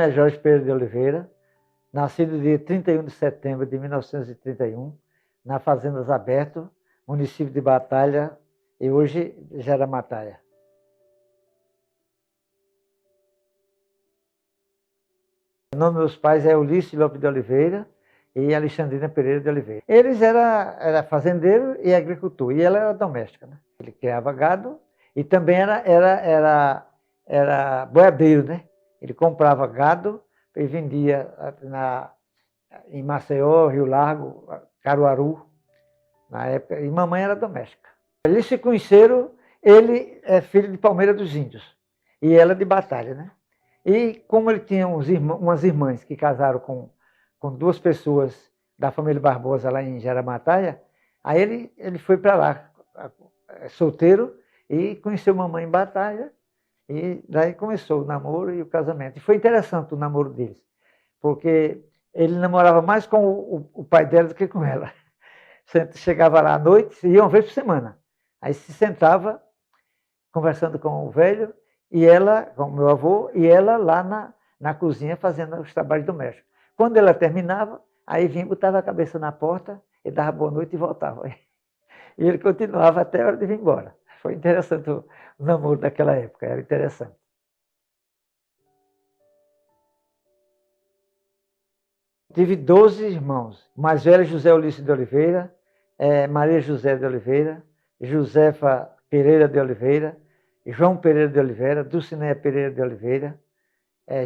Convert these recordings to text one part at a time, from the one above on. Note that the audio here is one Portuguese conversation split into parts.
nome é Jorge Pereira de Oliveira, nascido dia 31 de setembro de 1931, na Fazenda Aberto, município de Batalha, e hoje Jaramataia. O nome dos meus pais é Ulisses Lopes de Oliveira e Alexandrina Pereira de Oliveira. Eles eram fazendeiro e agricultor, e ela era doméstica, né? Ele criava gado e também era boiadeiro, né? Ele comprava gado e vendia em Maceió, Rio Largo, Caruaru, na época, e mamãe era doméstica. Eles se conheceram, ele é filho de Palmeira dos Índios e ela de Batalha, né? E como ele tinha umas irmãs que casaram com duas pessoas da família Barbosa lá em Jaramataia, aí ele foi para lá, solteiro, e conheceu mamãe em Batalha, e daí começou o namoro e o casamento. E foi interessante o namoro deles, porque ele namorava mais com o pai dela do que com ela. Chegava lá à noite, ia uma vez por semana. Aí se sentava, conversando com o velho, e ela, com o meu avô, e ela lá na cozinha fazendo os trabalhos domésticos. Quando ela terminava, aí vinha, botava a cabeça na porta, e dava boa noite e voltava. E ele continuava até a hora de vir embora. Foi interessante o namoro daquela época, era interessante. Tive 12 irmãos. O mais velho, José Ulisses de Oliveira, Maria José de Oliveira, Josefa Pereira de Oliveira, João Pereira de Oliveira, Dulcinéia Pereira de Oliveira,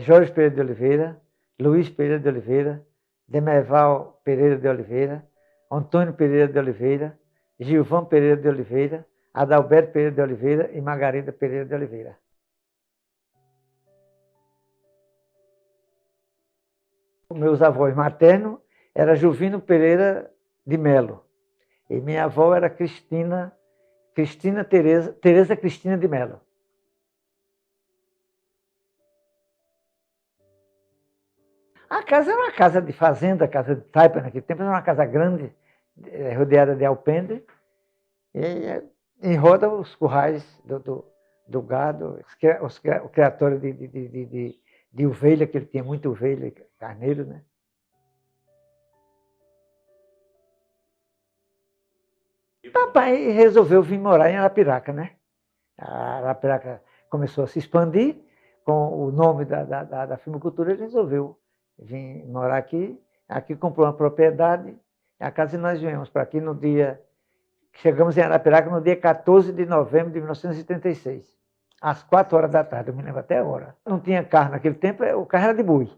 Jorge Pereira de Oliveira, Luiz Pereira de Oliveira, Demerval Pereira de Oliveira, Antônio Pereira de Oliveira, Gilvão Pereira de Oliveira, Adalberto Pereira de Oliveira e Margarida Pereira de Oliveira. Meus avós maternos era Juvino Pereira de Melo e minha avó era Tereza Cristina de Melo. A casa era uma casa de fazenda, casa de taipa naquele tempo, era uma casa grande, rodeada de alpendre, e em roda os currais do gado, o criatório de ovelha, que ele tinha muita ovelha, carneiro, né? Papai resolveu vir morar em Arapiraca, né? A Arapiraca começou a se expandir, com o nome da filmocultura, ele resolveu vir morar aqui. Aqui comprou uma propriedade, a casa, e nós viemos para aqui no dia... Chegamos em Arapiraca no dia 14 de novembro de 1936, às 4 horas da tarde, eu me lembro até a hora. Não tinha carro naquele tempo, o carro era de boi.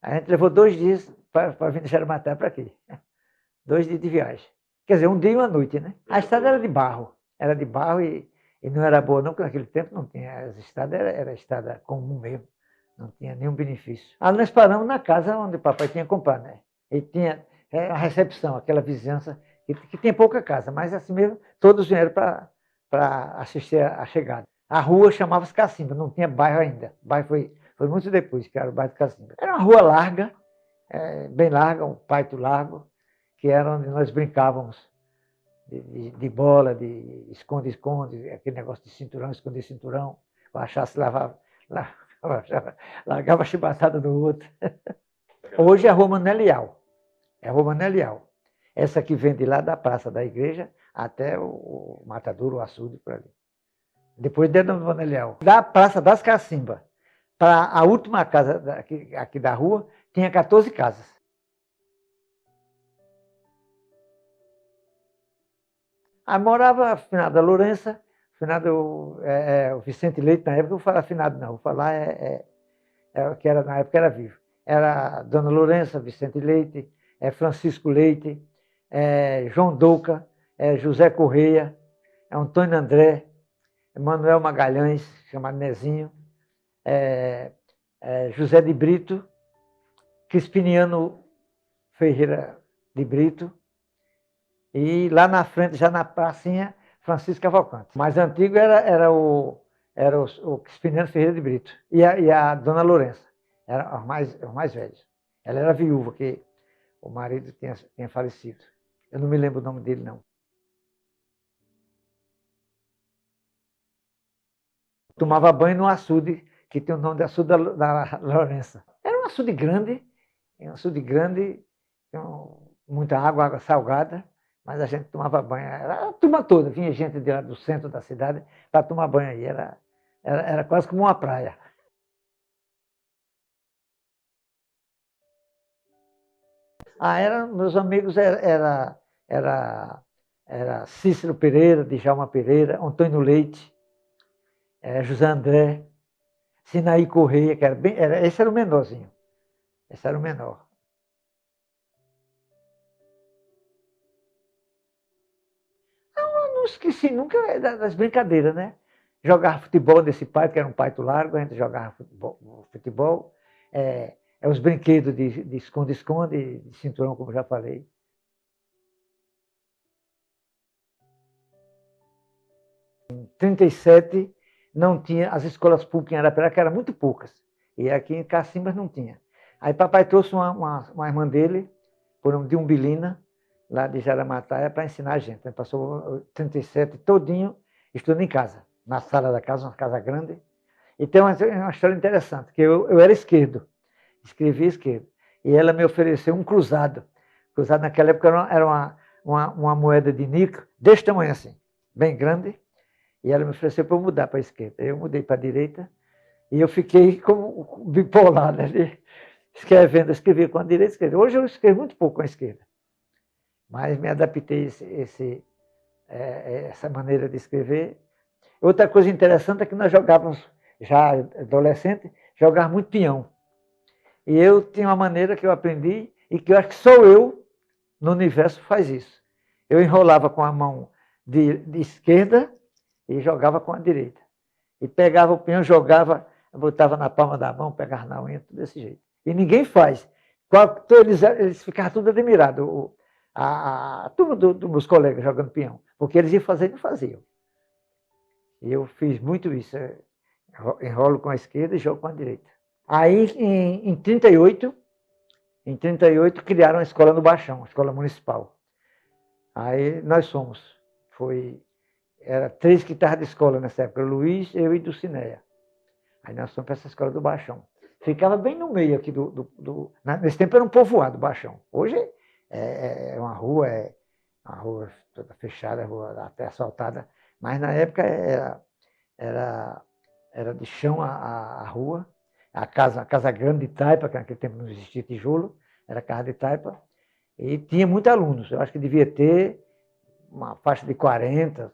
A gente levou 2 dias para vir de Jaramataia para aqui. 2 dias de viagem. Quer dizer, um dia e uma noite, né? A estrada era de barro e não era boa não, porque naquele tempo não tinha, as estradas era estrada comum mesmo, não tinha nenhum benefício. Aí nós paramos na casa onde o papai tinha comprado, né? Ele tinha a recepção, aquela vizinhança, que tinha pouca casa, mas assim mesmo, todos vieram para assistir a chegada. A rua chamava-se Cacimba, não tinha bairro ainda. O bairro foi muito depois que era o bairro de Cacimba. Era uma rua larga, bem larga, um pátio largo, que era onde nós brincávamos de bola, de esconde-esconde, aquele negócio de cinturão, esconder cinturão, o achasse largava a chibatada do outro. Hoje é a Rua Manuel Leal. É a Rua Manuel Leal. Essa que vem de lá da Praça da Igreja até o Matadouro, o Açude, por ali. Depois dentro do Manuel Leal. Da Praça das Cacimba para a última casa aqui da rua, tinha 14 casas. Aí morava a finada Lourença, o Vicente Leite, na época, eu vou falar finado não, vou falar que era, na época era vivo. Era a Dona Lourença, Vicente Leite, Francisco Leite, João Douca, José Correia, Antônio André, Manuel Magalhães, chamado Nezinho, José de Brito, Crispiniano Ferreira de Brito, e lá na frente, já na pracinha, Francisco Cavalcante. O mais antigo era o Crispiniano Ferreira de Brito e a Dona Lourença, eram os mais velhos. Ela era viúva, que o marido tinha falecido. Eu não me lembro o nome dele, não. Tomava banho no açude, que tem o nome de açude da Lourença. Era é um açude grande, muita água, água salgada, mas a gente tomava banho, era a turma toda, vinha gente do centro da cidade para tomar banho aí, era quase como uma praia. Meus amigos era Cícero Pereira, Djalma Pereira, Antônio Leite, José André, Sinaí Correia, que esse era o menorzinho. Esse era o menor. Eu não esqueci nunca das brincadeiras, né? Jogar futebol nesse pátio, que era um pátio largo, a gente jogava futebol. Os brinquedos de esconde-esconde, de cinturão, como já falei. Em 1937, não tinha, as escolas públicas em Arapiraca eram muito poucas. E aqui em Cacimbas não tinha. Aí papai trouxe uma irmã dele, por nome de Umbilina, lá de Jaramataia, para ensinar a gente. Ele passou 37 todinho estudando em casa, na sala da casa, uma casa grande. E tem uma história interessante, que eu era esquerdo, escrevia esquerdo. E ela me ofereceu um cruzado. Cruzado naquela época era uma moeda de níquel, desse tamanho assim, bem grande. E ela me ofereceu para eu mudar para a esquerda. Eu mudei para a direita e eu fiquei como bipolar ali, escrevendo. Eu escrevia com a direita e escrevia. Hoje eu escrevo muito pouco com a esquerda. Mas me adaptei a essa maneira de escrever. Outra coisa interessante é que nós jogávamos, já adolescente, jogávamos muito peão. E eu tinha uma maneira que eu aprendi e que eu acho que só eu, no universo, faz isso. Eu enrolava com a mão de esquerda e jogava com a direita. E pegava o peão, jogava, botava na palma da mão, pegava na unha, tudo desse jeito. E ninguém faz. Eles ficavam todos admirados, a turma dos meus colegas jogando peão, porque eles iam fazer e não faziam. E eu fiz muito isso. Enrolo com a esquerda e jogo com a direita. Aí, em 1938, criaram a escola no Baixão, a escola municipal. Aí nós fomos. Era 3 que estavam de escola nessa época, o Luiz, eu e Dulcinéia. Aí nós fomos para essa escola do Baixão. Ficava bem no meio aqui nesse tempo era um povoado, Baixão. Hoje é uma rua toda fechada, rua até asfaltada. Mas na época era de chão a rua. A casa grande de taipa, que naquele tempo não existia tijolo, era casa de taipa. E tinha muitos alunos. Eu acho que devia ter uma faixa de 40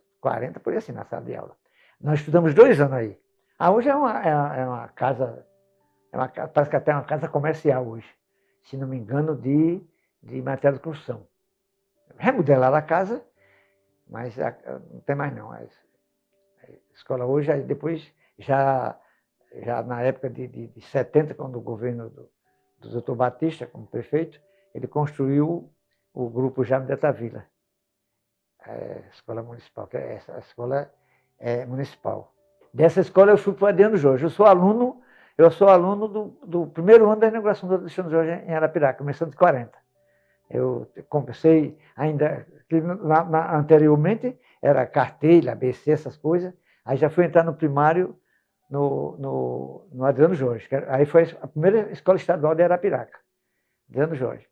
por aí assim, na sala de aula. Nós estudamos 2 anos aí. Hoje é uma casa, parece que até é uma casa comercial hoje, se não me engano, de material de construção. Remodelaram a casa, mas não tem mais não. A escola hoje, aí depois, já na época de 70, quando o governo do Dr. Batista, como prefeito, ele construiu o grupo Jaime de Atavila. Escola municipal, que essa escola é municipal. Dessa escola eu fui para o Adriano Jorge. Eu sou aluno do primeiro ano da inauguração do Adriano Jorge em Arapiraca, 1940. Eu comecei ainda, anteriormente era carteira, ABC, essas coisas. Aí já fui entrar no primário no Adriano Jorge. Aí foi a primeira escola estadual de Arapiraca, Adriano Jorge.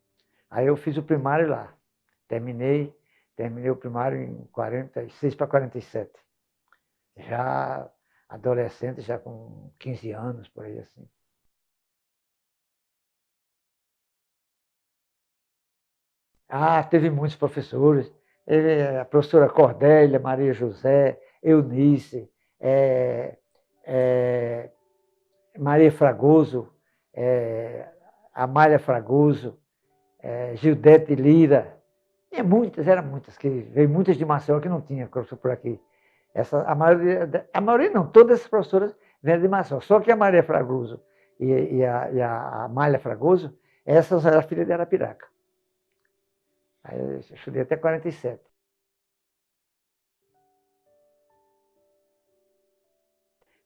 Aí eu fiz o primário lá. Terminei o primário em 46 para 47. Já adolescente, já com 15 anos, por aí assim. Teve muitos professores. A professora Cordélia, Maria José, Eunice, Maria Fragoso, Amália Fragoso, Gildete Lira. Eram muitas, que veio muitas de Maceió que não tinha professor por aqui. A maioria não, todas as professoras vieram de Maceió. Só que a Maria Fragoso e a Amália Fragoso, essas eram filhas de Arapiraca. Aí eu estudei até 47.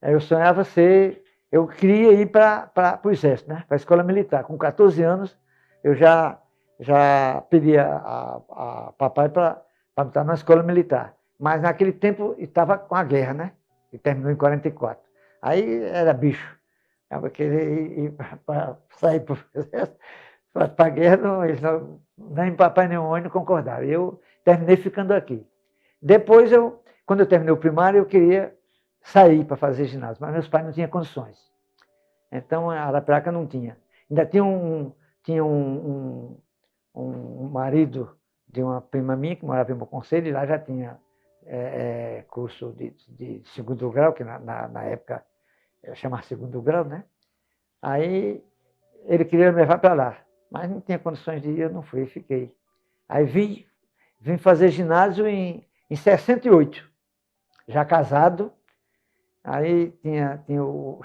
Aí eu queria ir para o Exército, né? Para a Escola Militar. Com 14 anos, eu já pedi a papai para estar na Escola Militar. Mas naquele tempo estava com a guerra, né? Que terminou em 44. Aí era bicho. Ela querer ir para sair para a guerra, não, eles não, nem papai nem mamãe não concordaram. Eu terminei ficando aqui. Depois, quando eu terminei o primário, eu queria sair para fazer ginásio, mas meus pais não tinham condições. Então, a Arapiraca não tinha. Ainda tinha um marido de uma prima minha, que morava em meu conselho, e lá já tinha curso de segundo grau, que na época chamava segundo grau, né? Aí ele queria me levar para lá, mas não tinha condições de ir, eu não fui, fiquei. Aí vim fazer ginásio em 68, já casado. Aí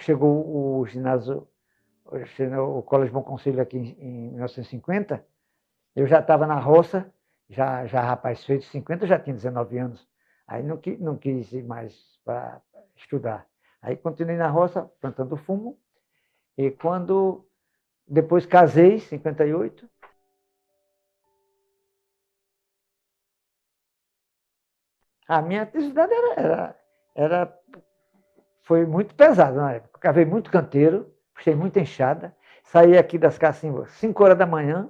chegou o ginásio, o Colégio Bom Conselho aqui em 1950, eu já estava na roça, já rapaz feito, 50, já tinha 19 anos. Aí não quis ir mais para estudar. Aí continuei na roça, plantando fumo, e quando depois casei, em 58, a minha atividade foi muito pesada na época. Cavei muito canteiro, puxei muita enxada, saí aqui das cacimbas 5 horas da manhã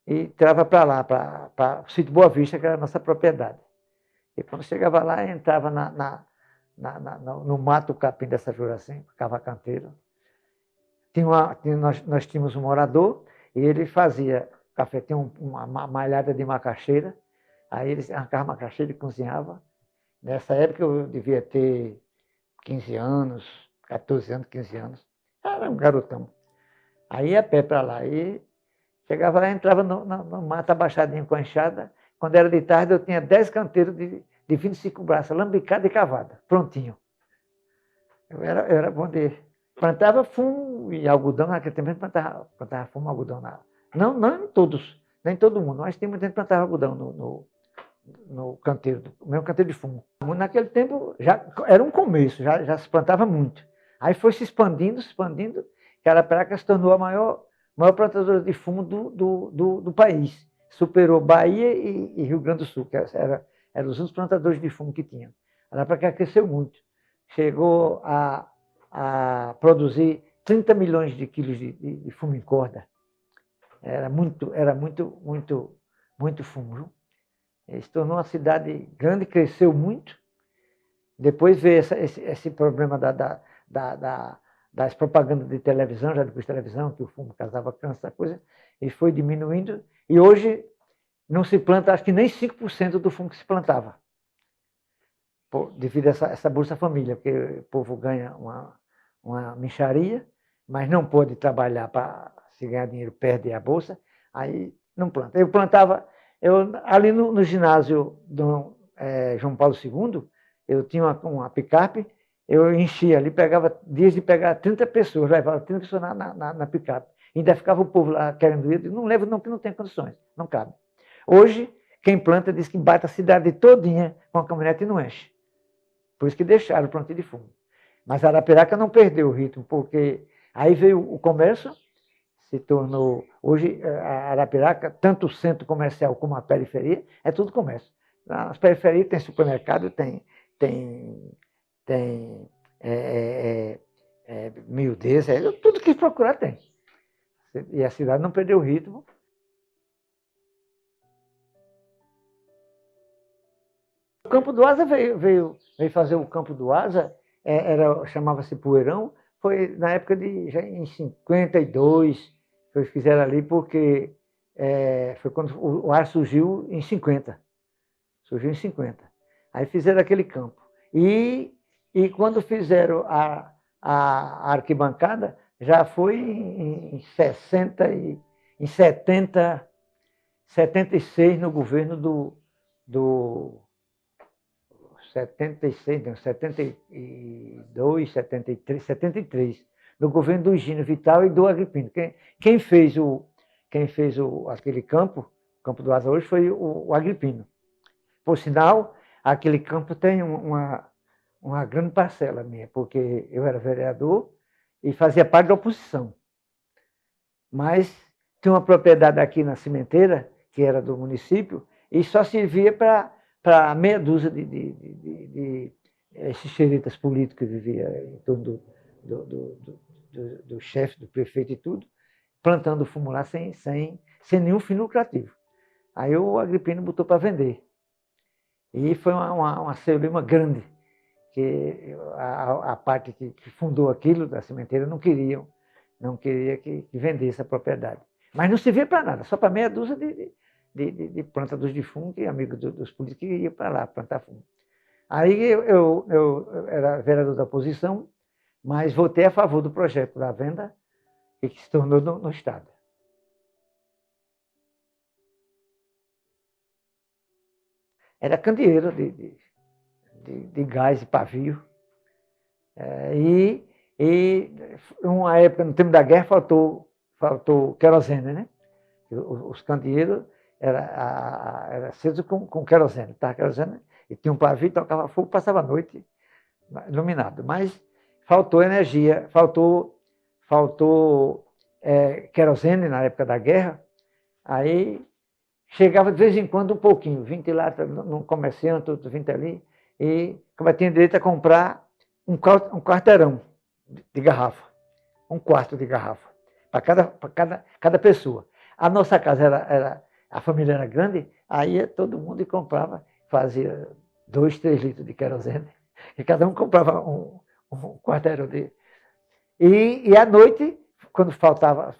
e entrava para lá, para o sítio Boa Vista, que era a nossa propriedade. E quando chegava lá, entrava no mato capim dessa Juracim, cavar canteiro. Nós tínhamos um morador e ele fazia café, tinha uma malhada de macaxeira, aí ele arrancava macaxeira e cozinhava. Nessa época eu devia ter 15 anos, 14 anos, 15 anos. Era um garotão. Aí ia a pé para lá. E chegava lá, entrava no mato abaixadinho com a enxada. Quando era de tarde, eu tinha 10 canteiros de 25 braças, lambicada e cavada, prontinho. Eu era bom de... Plantava fumo e algodão, naquele tempo plantava fumo e algodão. Não em todos, nem todo mundo, mas tem muita gente que plantava algodão no canteiro, o mesmo canteiro de fumo. Naquele tempo já era um começo, já se plantava muito. Aí foi se expandindo, que a Arapiraca se tornou a maior plantadora de fumo do país. Superou Bahia e Rio Grande do Sul, que eram os únicos plantadores de fumo que tinham. A Arapiraca cresceu muito. Chegou a produzir 30 milhões de quilos de fumo em corda. Era muito fumo. Se tornou uma cidade grande, cresceu muito. Depois veio esse problema das propagandas de televisão, já depois de televisão, que o fumo causava câncer, essa coisa, e foi diminuindo. E hoje não se planta, acho que nem 5% do fumo que se plantava, devido a essa Bolsa Família, porque o povo ganha uma mixaria, mas não pode trabalhar para se ganhar dinheiro, perde a Bolsa, aí não planta. Eu plantava... ali no ginásio do João Paulo II, eu tinha uma picape, eu enchia ali, pegava dias de pegar 30 pessoas, levava 30 pessoas na picape. Ainda ficava o povo lá querendo ir, não levo não, porque não tem condições, não cabe. Hoje, quem planta diz que bate a cidade todinha com a caminhonete e não enche. Por isso que deixaram o plantio de fumo. Mas a Arapiraca não perdeu o ritmo, porque aí veio o comércio, se tornou... Hoje, a Arapiraca, tanto o centro comercial como a periferia, é tudo comércio. Nas periferias tem supermercado, tem miudeza, tudo que procurar tem. E a cidade não perdeu o ritmo. O Campo do Asa veio fazer o Campo do Asa, chamava-se Poeirão, foi na época já em 52, eles fizeram ali porque foi quando o ar surgiu em 50. Surgiu em 50. Aí fizeram aquele campo. E quando fizeram a arquibancada, já foi em 76, no governo do 76, não, 72, 73, no governo do Higínio Vital e do Agripino. Quem fez aquele campo, o Campo do Asa hoje, foi o Agripino. Por sinal, aquele campo tem uma grande parcela minha, porque eu era vereador e fazia parte da oposição. Mas tinha uma propriedade aqui na Cimenteira, que era do município, e só servia para meia dúzia de xixeritas políticos que viviam em torno do chefe, do prefeito e tudo, plantando fumo lá sem nenhum fim lucrativo. Aí o Agripino botou para vender. E foi uma celeuma grande, que a parte que fundou aquilo, da sementeira, não queria que vendesse a propriedade. Mas não servia para nada, só para meia dúzia de plantadores de fumo, que amigos dos políticos que iam para lá plantar fumo. Aí eu era vereador da oposição, mas votei a favor do projeto da venda, e que se tornou no Estado. Era candeeiro de gás e pavio. E uma época, no tempo da guerra, faltou querosene, né? Os candeeiros era aceso com querosene, tá? Querosene, e tinha um pavio, tocava fogo, passava a noite iluminado. Mas faltou energia, faltou querosene na época da guerra. Aí chegava de vez em quando um pouquinho, 20 lá num comerciante, outro 20 ali, e tinha direito a comprar um quarteirão de garrafa, um quarto de garrafa, para cada pessoa. A nossa casa a família era grande, aí ia todo mundo e comprava, fazia 2, 3 litros de querosene, e cada um comprava um quarteirão de... E à noite, quando faltava,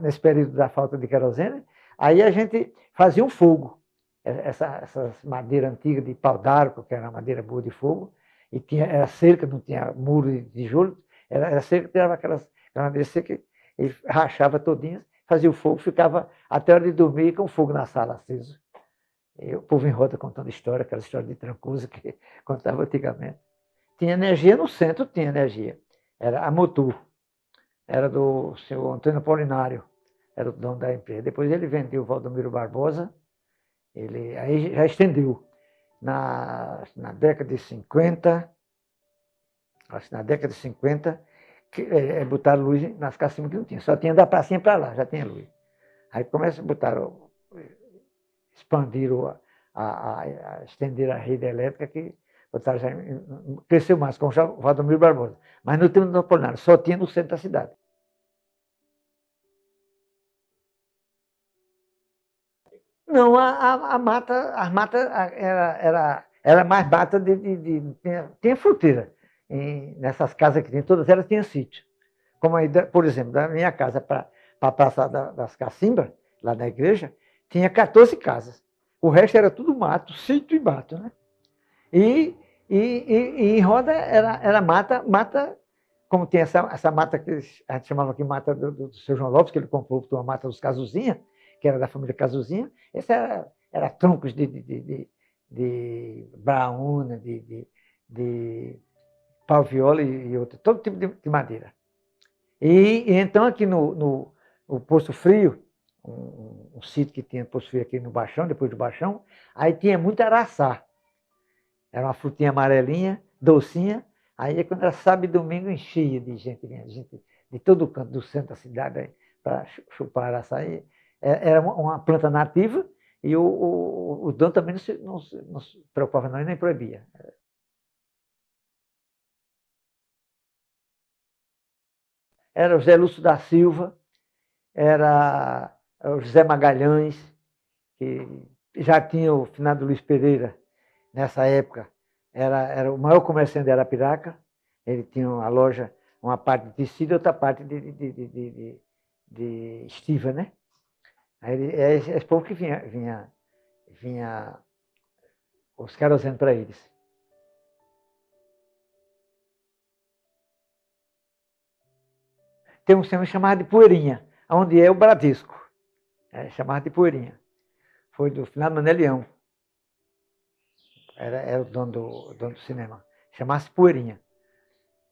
nesse período da falta de querosene, aí a gente fazia um fogo. Essas madeiras antigas de pau-d'arco, que era madeira boa de fogo, e era cerca, não tinha muro de tijolo, era cerca, tirava aquelas madeiras secas e rachava todinhas, fazia o fogo, ficava até a hora de dormir com o fogo na sala aceso. E o povo em roda contando história, aquela história de Trancoso que contava antigamente. Tinha energia no centro, tinha energia. Era a Motur, era do senhor Antônio Apolinário, era o dono da empresa. Depois ele vendeu o Valdomiro Barbosa, aí já estendeu. Na década de 50, acho que na década de 50, botaram luz nas cacimbas que não tinha. Só tinha da pracinha para lá, já tinha luz. Aí expandiram, estenderam a rede elétrica, que botaram cresceu mais com o Valdomiro Barbosa. Mas no tempo do Apolinário, só tinha no centro da cidade. Não, a mata era mais mata tinha fruteira. Nessas casas que tem, todas elas tinham sítio. Como aí, por exemplo, da minha casa para a Praça das Cacimbas, lá na igreja, tinha 14 casas. O resto era tudo mato, sítio e mato, né? E em roda era mata, como tem essa mata que a gente chamava aqui mata do seu João Lopes, que ele comprou uma mata dos Casuzinha, que era da família Casuzinha. Esse era troncos de braúna, de pau-viola e outro, todo tipo de madeira. E então aqui no Poço Frio, um sítio que tinha Poço Frio aqui no Baixão, depois do Baixão, aí tinha muito araçá. Era uma frutinha amarelinha, docinha. Aí quando era sábado e domingo, enchia de gente, vinha gente de todo o canto do centro da cidade para chupar araçaí. Era uma planta nativa e o dono também não se preocupava não, e nem proibia. Era o José Lúcio da Silva, era o José Magalhães, que já tinha o finado Luiz Pereira, nessa época, era o maior comerciante de Arapiraca. Ele tinha uma loja, uma parte de tecido e outra parte de estiva, né? Aí esse povo que vinha os querosene para eles. Tem um cinema chamado de Poeirinha, onde é o Bradesco. Chamado de Poeirinha. Foi do finado Mané Leão. Era o dono do cinema. Chamasse Poeirinha.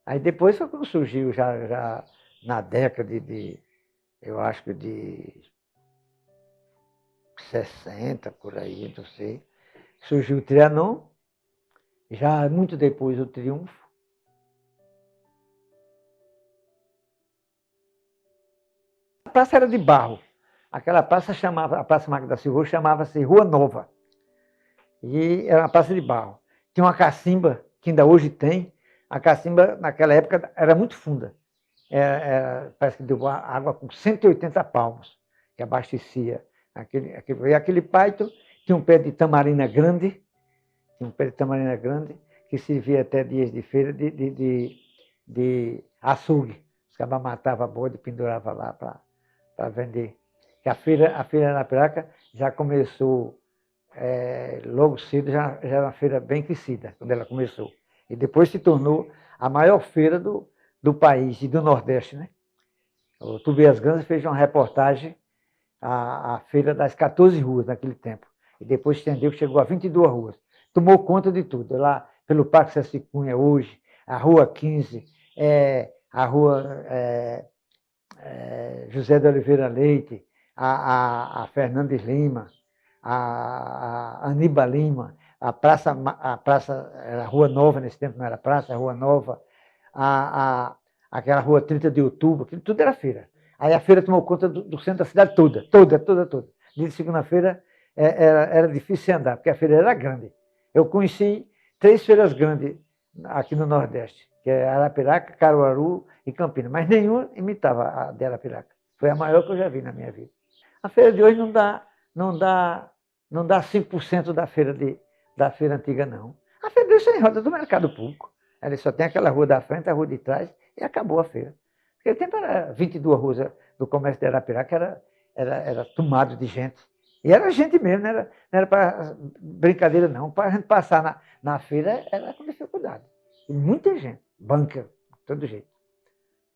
Aí depois foi quando surgiu, já na década eu acho que de 60, por aí, não sei, surgiu o Trianon, já muito depois o Triunfo. A praça era de barro. Aquela praça a Praça Magda Silva chamava-se Rua Nova. E era uma praça de barro. Tinha uma cacimba, que ainda hoje tem. A cacimba, naquela época, era muito funda. parece que deu água com 180 palmos, que abastecia e aquele pátio tinha um pé de tamarina grande, que servia até dias de feira de açougue. Os cabas matavam bode e penduravam lá para vender. Que a feira de Arapiraca já começou logo cedo, já era uma feira bem crescida, quando ela começou. E depois se tornou a maior feira do país e do Nordeste, né? O Tobias Ganza fez uma reportagem a feira das 14 ruas naquele tempo. E depois estendeu, chegou a 22 ruas. Tomou conta de tudo. Lá pelo Parque César Cunha hoje, a Rua 15, a Rua José de Oliveira Leite, a Fernandes Lima, a Aníbal Lima, a praça era Rua Nova, nesse tempo não era praça, Rua Nova, aquela Rua 30 de Outubro, aquilo tudo era feira. Aí a feira tomou conta do centro da cidade toda. Dia de segunda-feira era difícil andar, porque a feira era grande. Eu conheci 3 feiras grandes aqui no Nordeste, que é Arapiraca, Caruaru e Campinas, mas nenhuma imitava a de Arapiraca. Foi a maior que eu já vi na minha vida. A feira de hoje não dá 5% da feira antiga, não. A feira de hoje é em roda do mercado público. Ela só tem aquela rua da frente, a rua de trás, e acabou a feira. Naquele tempo era 22 ruas do comércio de Arapiraca, era tomado de gente. E era gente mesmo, não era para brincadeira, não. Para a gente passar na feira era com dificuldade. E muita gente, banca, de todo jeito.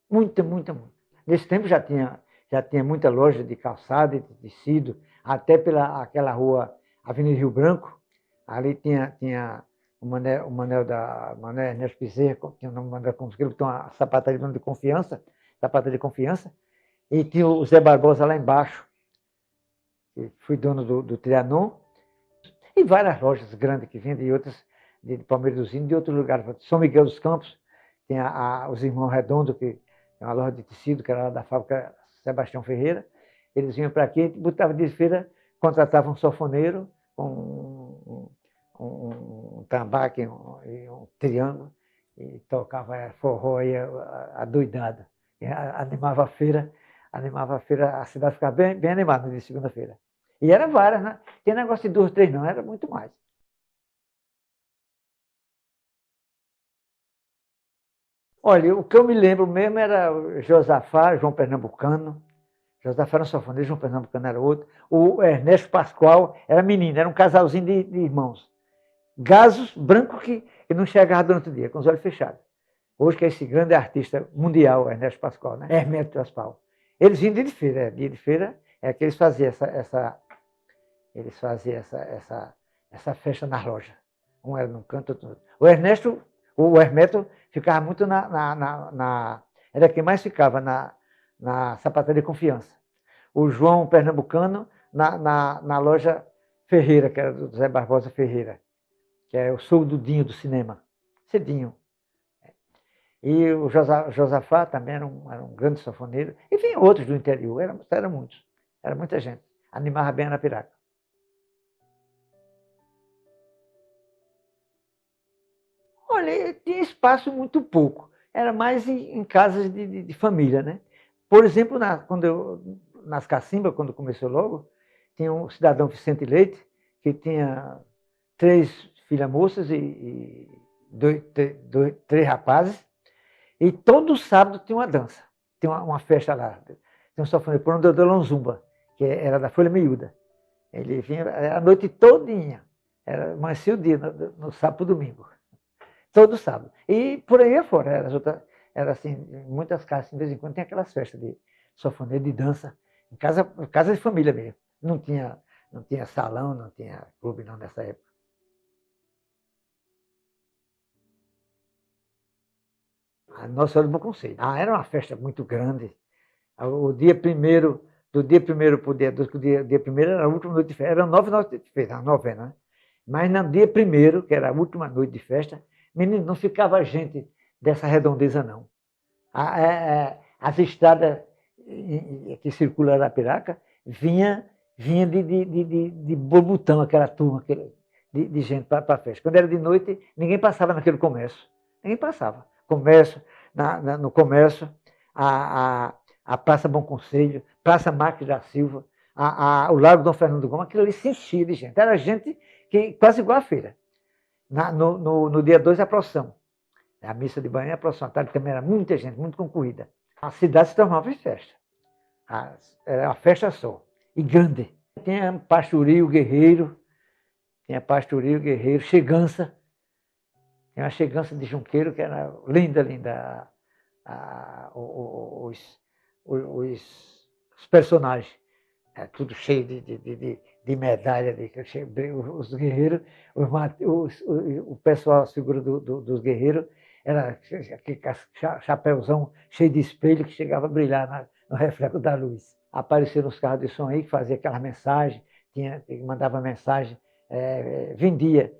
Muita. Nesse tempo já tinha muita loja de calçado e de tecido, até aquela rua Avenida Rio Branco. Ali tinha o Manuel Ernesto Bezerra, tinha o nome Manuel Conselho, que tem uma sapataria de confiança, e tinha o Zé Barbosa lá embaixo, que foi dono do Trianon, e várias lojas grandes que vinham de outras, de Palmeiras dos Índios, de outros lugares. São Miguel dos Campos, tem os Irmãos Redondo, que é uma loja de tecido, que era lá da fábrica Sebastião Ferreira. Eles vinham para aqui, botavam de feira, contratavam um sanfoneiro, um tambaque e um triângulo, e tocava forró aí adoidado. Animava a feira, a cidade ficava bem animada de segunda-feira. E eram várias, né? Tinha negócio de 2, 3 não, era muito mais. Olha, o que eu me lembro mesmo era o Josafá, João Pernambucano. Josafá era um sanfoneiro, João Pernambucano era outro. O Ernesto Pascoal era menino, era um casalzinho de irmãos. Gasos, branco que não enxergava durante o dia, com os olhos fechados. Hoje que é esse grande artista mundial, Ernesto Pascoal, né? Hermeto Pascoal. Eles vinham dia de feira é que eles faziam essa festa nas lojas. Um era num canto, outro no outro. O Hermeto ficava muito era quem mais ficava na sapataria de confiança. O João Pernambucano na loja Ferreira, que era do Zé Barbosa Ferreira, que é o soldo do cinema. Cedinho. E o Josafá também era um grande sanfoneiro. E vinham outros do interior, eram muitos. Era muita gente. Animava bem a Arapiraca. Olha, tinha espaço muito pouco. Era mais em casas de família, né? Por exemplo, nas cacimbas, quando começou logo, tinha um cidadão Vicente Leite, que tinha 3 filhas moças e 3 rapazes, e todo sábado tinha uma dança, tinha uma festa lá. Tem um sanfoneiro, por onde eu Zumba, que era da Folha Miúda. Ele vinha a noite todinha, amanhecia o dia, no sábado e domingo. Todo sábado. E por aí afora, era assim, em muitas casas, de vez em quando, tem aquelas festas de sanfoneiro, de dança, em casa de família mesmo. Não tinha salão, não tinha clube não nessa época. A Nossa Senhora do Bom Conselho. Era uma festa muito grande. O dia primeiro, do dia primeiro para o dia 2, dia primeiro era a última noite de festa. Eram 9 noites de festa, a novena, né? Mas no dia primeiro, que era a última noite de festa, menino, não ficava gente dessa redondeza, não. As estradas que circulam Arapiraca vinha de borbotão, aquela turma de gente para a festa. Quando era de noite, ninguém passava naquele comércio. Ninguém passava. No comércio, a, a Praça Bom Conselho, Praça Marques da Silva, o Largo Dom Fernando Gomes, aquilo ali se enchia de gente. Era gente que, quase igual a feira. No dia 2, a procissão. A missa de manhã, a procissão. À tarde também era muita gente, muito concorrida. A cidade se tornava em festa. Era uma festa só. E grande. Tinha Pastorio Guerreiro, Chegança. Tinha uma Chegança de Junqueiro, que era linda, linda. Os personagens. Tudo cheio de medalha, os guerreiros, o pessoal, as figuras dos guerreiros, era aquele chapéuzão cheio de espelho que chegava a brilhar no reflexo da luz. Apareceram os carros de som aí, que fazia aquela mensagem, mandava mensagem, vendia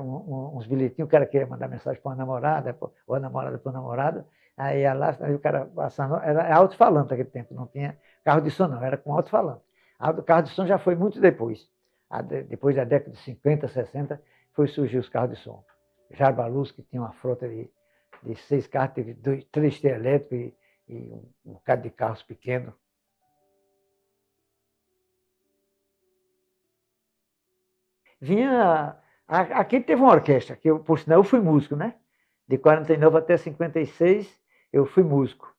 uns bilhetinhos, o cara queria mandar mensagem para uma namorada, ou a namorada para o namorado, aí ia lá, aí o cara passando, era alto-falante naquele tempo, não tinha carro de som não, era com alto-falante. O carro de som já foi muito depois. Depois da década de 50, 60, foi surgir os carros de som. Jarbaluz, que tinha uma frota de 6 carros, teve 3 T elétricos e um bocado de carros pequenos. Aqui teve uma orquestra, que por sinal eu fui músico, né? De 49 até 56 eu fui músico.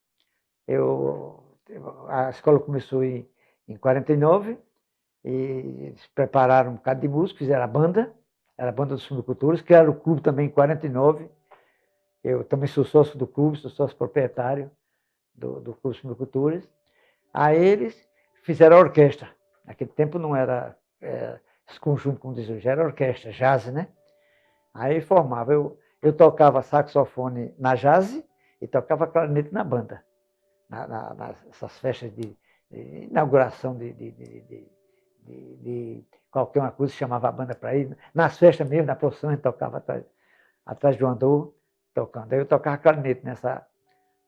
A escola começou em 49 e eles prepararam um bocado de música, fizeram era a banda dos Suinocultores, criaram o clube também em 49. Eu também sou sócio do clube, sou sócio proprietário do Clube Suinocultores. Aí eles fizeram a orquestra. Naquele tempo não era esse conjunto, como diz hoje, era orquestra, jazz, né? Aí formava. Eu tocava saxofone na jazz e tocava clarinete na banda. Nessas festas de inauguração de qualquer uma coisa, chamava a banda para ir. Nas festas mesmo, na procissão, a gente tocava atrás do andor, tocando. Aí eu tocava clarinete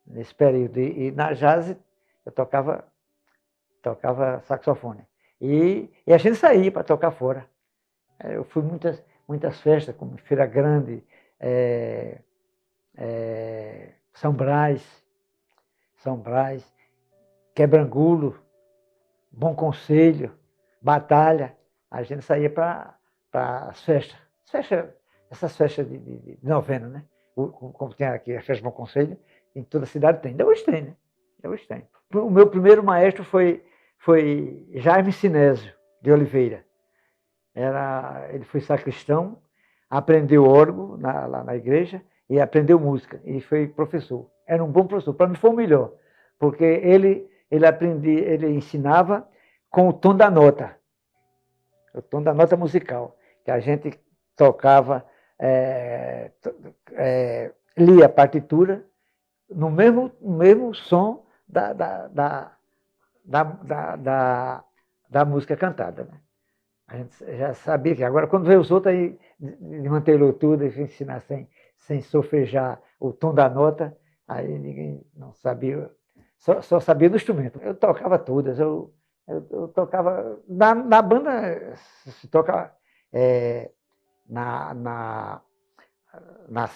nesse período. E na jazz eu tocava saxofone. E a gente saía para tocar fora. Eu fui muitas festas, como Feira Grande, São Brás, Quebrangulo, Bom Conselho, Batalha. A gente saía para as festas. Essas festas de novena, né? Como tem aqui a festa de Bom Conselho, em toda a cidade tem. Ainda hoje tem, né? O meu primeiro maestro foi Jaime Sinésio de Oliveira. Ele foi sacristão, aprendeu órgão lá na igreja e aprendeu música. E foi professor. Era um bom professor. Para mim foi o melhor, porque ele ensinava com o tom da nota musical, que a gente tocava, lia a partitura no mesmo som da música cantada, né? A gente já sabia que agora, quando veio os outros, aí de manter tudo, de ensinar sem solfejar o tom da nota, aí ninguém não sabia, só sabia do instrumento. Eu tocava todas, eu tocava. Na banda se toca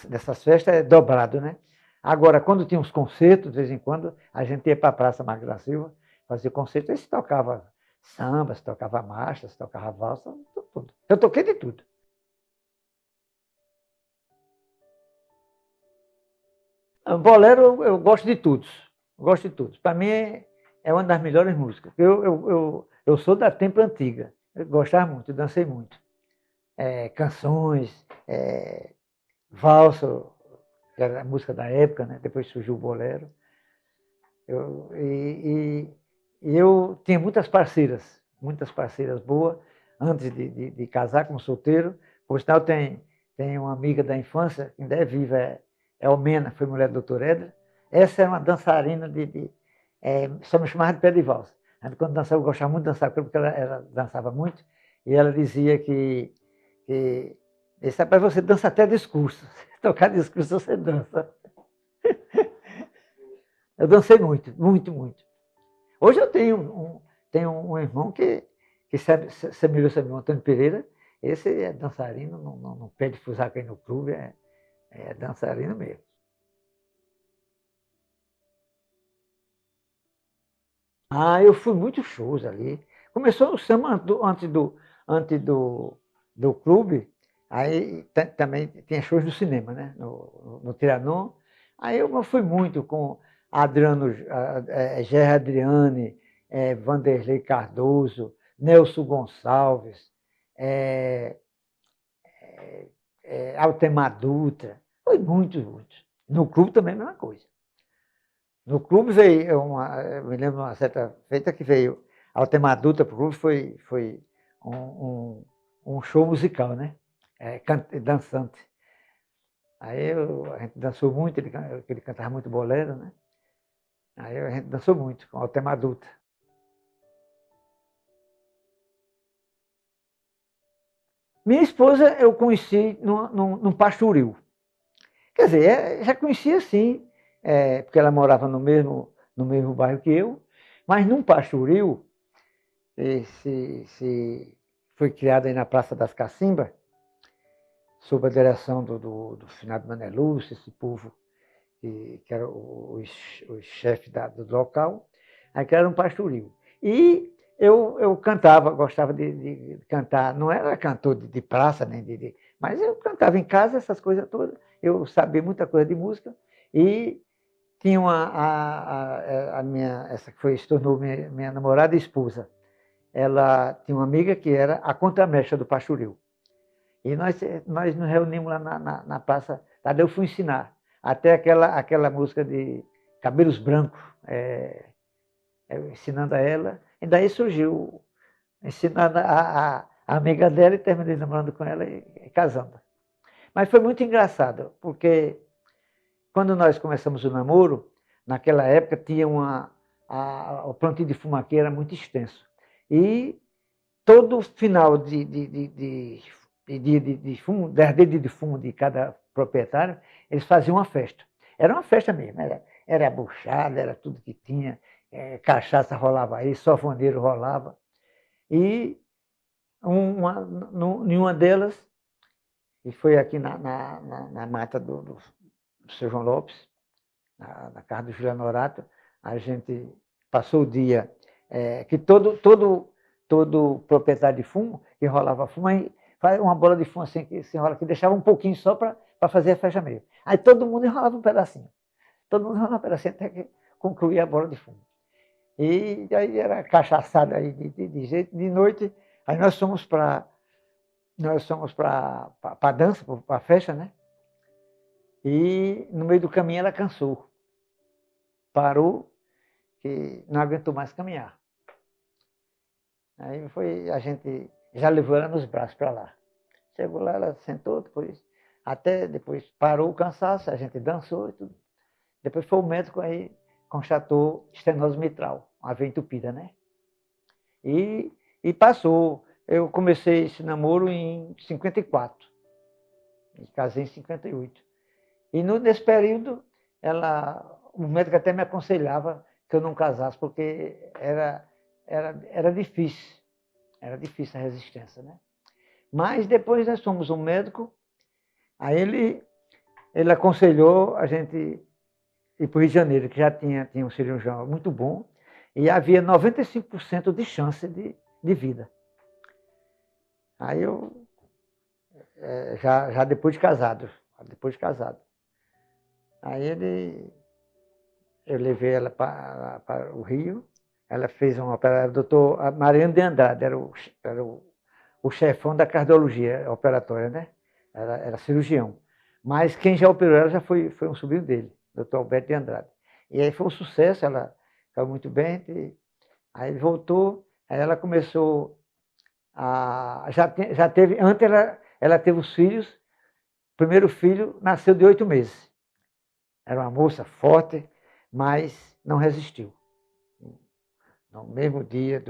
nessas festas é dobrado, né? Agora, quando tinha uns concertos, de vez em quando, a gente ia para a Praça Marques da Silva, fazia concerto, aí se tocava samba, se tocava marcha, se tocava valsa, tudo. Eu toquei de tudo. Bolero eu gosto de todos. Gosto de todos. Para mim é uma das melhores músicas. Eu sou da tempo antiga. Eu gostava muito, eu dancei muito. Canções, valsa, que era a música da época, né? Depois surgiu o bolero. Eu tinha muitas parceiras boas, antes de casar como solteiro. Por sinal, tem uma amiga da infância, que ainda é viva, é Almena, foi mulher do doutor Edra. Essa era uma dançarina só me chamava de pé de valsa. Quando dançava, eu gostava muito de dançar, porque ela dançava muito, e ela dizia que para você dança até discurso. Se tocar discurso, você dança. Eu dancei muito, muito, muito. Hoje eu tenho um irmão que semelhou-se a mim, Antônio Pereira. Esse é dançarino, não pede fusaca aí no clube, é dançarino mesmo. Ah, eu fui muitos shows ali. Começou o samba antes do clube, aí também tinha shows no cinema, né? No Trianon. Aí eu fui muito com Adriano, Gerry Adriane, Vanderlei Cardoso, Nelson Gonçalves, eh, Altemar Dutra. Foi muito, muito. No clube também a mesma coisa. No clube veio eu me lembro de uma certa feita que veio Altemar Dutra para o clube, foi um, um, um show musical, né? Dançante. A gente dançou muito, ele cantava muito bolero, né? Aí a gente dançou muito com Altemar Dutra. Minha esposa eu conheci num pastoril. Quer dizer, já conhecia sim, porque ela morava no mesmo bairro que eu, mas num pastoril, foi criado aí na Praça das Cacimbas, sob a direção do finado Mané Lúcio, esse povo que era os chefes do local, aí criaram um pastoril. E eu cantava, gostava de cantar, não era cantor de praça, nem mas eu cantava em casa, essas coisas todas, eu sabia muita coisa de música, e tinha essa que se tornou minha namorada e esposa, ela tinha uma amiga que era a contramestra do pastoril. E nós nos reunimos lá na Praça Tadeu, eu fui ensinar. Até aquela música de Cabelos Brancos, ensinando a ela. E daí surgiu, ensinando a amiga dela e terminei namorando com ela e casando. Mas foi muito engraçado, porque quando nós começamos o namoro, naquela época tinha o plantio de fumaquê era muito extenso. E todo final de fumo, 10 dedos de fumo de cada proprietário, eles faziam uma festa. Era uma festa mesmo, era buchada, era tudo que tinha, cachaça rolava aí, sofoneiro rolava. E em uma delas, e foi aqui na mata do seu João Lopes, na casa do Juliano Horato, a gente passou o dia, que todo proprietário de fumo, que rolava fumo, aí faz uma bola de fumo assim, que se enrola, que deixava um pouquinho só para fazer a festa mesmo. Aí todo mundo enrolava um pedacinho. Todo mundo enrolava um pedacinho até que concluía a bola de fumo. E aí era cachaçada aí de jeito. De noite, aí nós fomos para a dança, para a festa, né? E no meio do caminho ela cansou. Parou, que não aguentou mais caminhar. Aí a gente já levou ela nos braços para lá. Chegou lá, ela sentou, depois parou o cansaço, a gente dançou e tudo. Depois foi o médico, aí constatou estenose mitral, uma veia entupida, né? E passou. Eu comecei esse namoro em 54. E casei em 58. E nesse período, o médico até me aconselhava que eu não casasse, porque era difícil. Era difícil a resistência, né? Mas depois nós fomos um médico, aí ele aconselhou a gente ir para o Rio de Janeiro, que já tinha um cirurgião muito bom, e havia 95% de chance de vida. Aí já depois de casado, aí eu levei ela para o Rio, ela fez uma operação, o doutor Mariano de Andrade, era o chefão da cardiologia operatória, né? Era cirurgião. Mas quem já operou ela já foi um sobrinho dele, doutor Alberto de Andrade. E aí foi um sucesso, ela caiu muito bem, aí ele voltou, aí ela começou já teve, antes ela teve os filhos, o primeiro filho nasceu de 8 meses. Era uma moça forte, mas não resistiu. No mesmo dia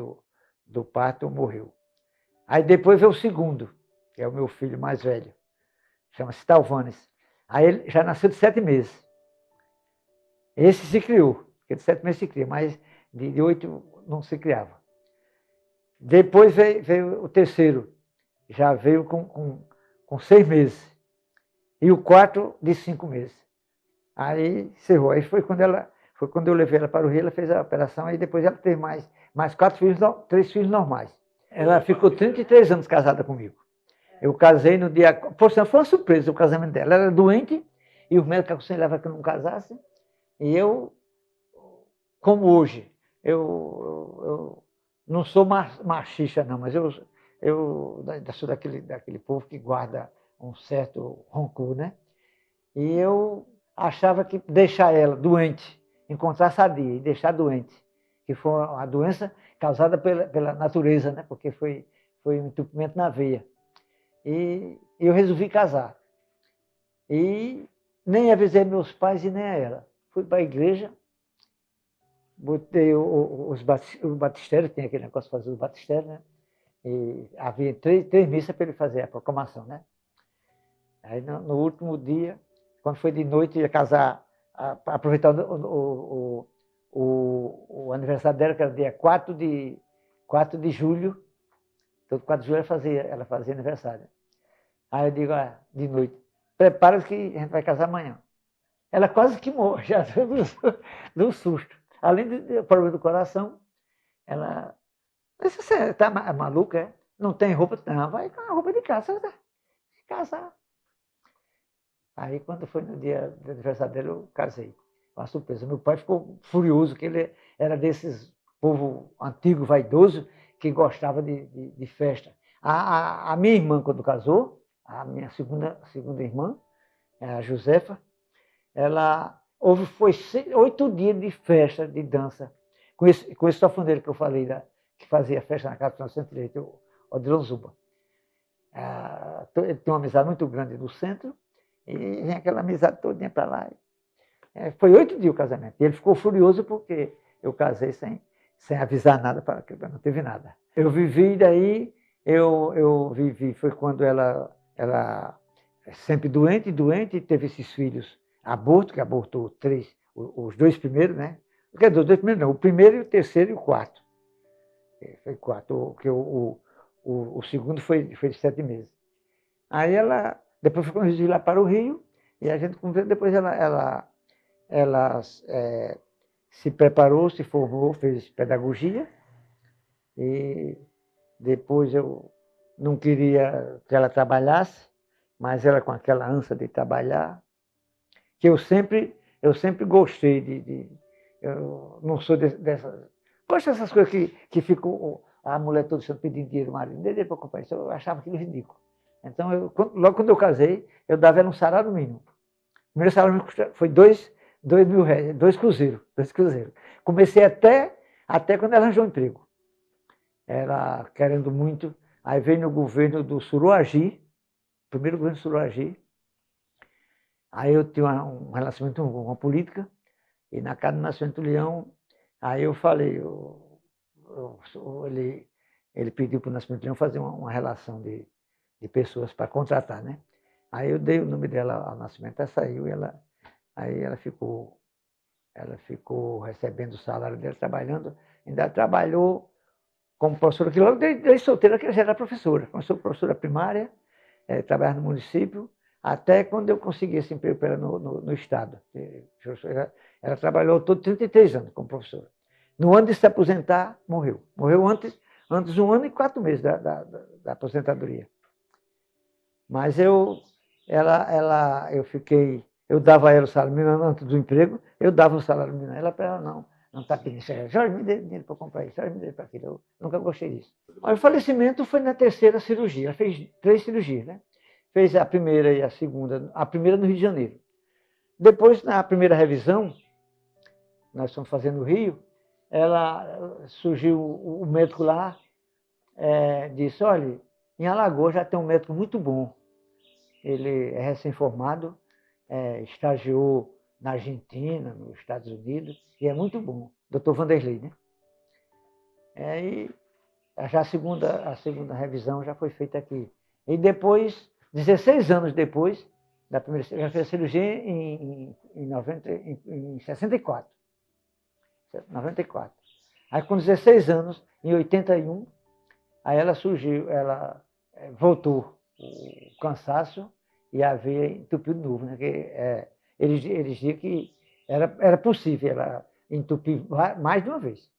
do parto, morreu. Aí depois veio o segundo, que é o meu filho mais velho, chama-se Talvanes. Aí ele já nasceu de 7 meses. Esse se criou, porque de 7 meses se cria, mas de 8 não se criava. Depois veio o terceiro, já veio com 6 meses. E o quarto de 5 meses. Aí encerrou. Aí foi quando ela Foi quando eu levei ela para o Rio, ela fez a operação, e depois ela teve mais 4 filhos, 3 filhos normais. Ela ficou 33 anos casada comigo. Eu casei no dia... Por sinal, foi uma surpresa o casamento dela. Ela era doente, e os médicos aconselhavam que eu não casasse, e eu, como hoje, eu não sou machista, não, mas eu sou daquele povo que guarda um certo rancor, né? E eu achava que deixar ela doente, encontrar sadia e deixar doente, que foi uma doença causada pela natureza, né? Porque foi um entupimento na veia. E eu resolvi casar. E nem avisei meus pais e nem a ela. Fui para a igreja, botei o batistério, tem aquele negócio de fazer o batistério, né? E havia três missas para ele fazer a proclamação, né? Aí no último dia, quando foi de noite, ia casar, aproveitar o aniversário dela, que era dia 4 de julho, todo 4 de julho ela fazia aniversário. Aí eu digo, de noite, prepara-se que a gente vai casar amanhã. Ela quase que morre, já do susto. Além do problema do coração, ela... Você está maluca, é? Não tem roupa? Não, vai com a roupa de casa, se casar. Aí, quando foi no dia do aniversário dele, eu casei. Uma surpresa. Meu pai ficou furioso, que ele era desses povo antigo, vaidoso, que gostava de festa. A minha irmã, quando casou, a minha segunda irmã, a Josefa, foi 8 dias de festa, de dança, com esse sanfoneiro que eu falei, que fazia festa na casa do Centro Direito, o Odilon Zuba. Ele tem uma amizade muito grande no centro, e vem aquela amizade todinha para lá. Foi 8 dias o casamento. E ele ficou furioso porque eu casei sem avisar nada, não teve nada. Eu vivi daí, foi quando ela sempre doente, teve esses filhos, que abortou 3, os 2 primeiros, né? Quer dizer, os 2 primeiros não, o primeiro, o terceiro e o 4. Foi 4, porque o segundo foi de 7 meses. Aí depois foi conduzida lá para o Rio, e a gente conversou, depois ela se preparou, se formou, fez pedagogia, e depois eu não queria que ela trabalhasse, mas ela com aquela ânsia de trabalhar, que eu sempre gostei eu não sou dessas... Gosto dessas coisas que ficam a mulher toda pedindo dinheiro, o marido, não dê dinheiro para comprar isso, eu achava aquilo ridículo. Então, logo quando eu casei, eu dava ela um salário mínimo. O primeiro salário mínimo foi 2 mil reais, 2 cruzeiros. Comecei até quando ela arranjou um emprego. Ela querendo muito, aí veio no governo do Suruagi, primeiro governo do Suruagi, aí eu tinha um relacionamento com uma política, e na casa do Nascimento Leão, aí eu falei, ele pediu para o Nascimento Leão fazer uma relação de pessoas para contratar, né? Aí eu dei o nome dela ao Nascimento, ela saiu, aí ela ficou recebendo o salário dela, trabalhando, ainda trabalhou como professora, que logo desde solteira que já era professora. Começou professora primária, trabalhava no município, até quando eu consegui esse emprego para ela no Estado. Ela trabalhou todo 33 anos como professora. No ano de se aposentar, morreu. Morreu antes 1 ano e 4 meses da aposentadoria. Mas eu dava a ela o salário mínimo antes do emprego, eu dava o salário mínimo a ela, para ela não está pedindo. Jorge, me dê dinheiro para comprar isso, Jorge, me dê para aquilo. Eu nunca gostei disso. O falecimento foi na 3ª cirurgia. Ela fez 3 cirurgias, né? Fez a primeira e a segunda, a primeira no Rio de Janeiro. Depois, na primeira revisão, nós estamos fazendo no Rio, surgiu o médico lá, disse, olha, em Alagoas já tem um médico muito bom. Ele é recém-formado, estagiou na Argentina, nos Estados Unidos, e é muito bom. Dr. Vanderlei, né? E já a segunda revisão já foi feita aqui. E depois, 16 anos depois, da primeira, já fez a cirurgia em 64. 94. Aí com 16 anos, em 81, aí ela voltou o cansaço e a veia entupiu de novo, né? Eles diziam que era possível entupi mais de uma vez.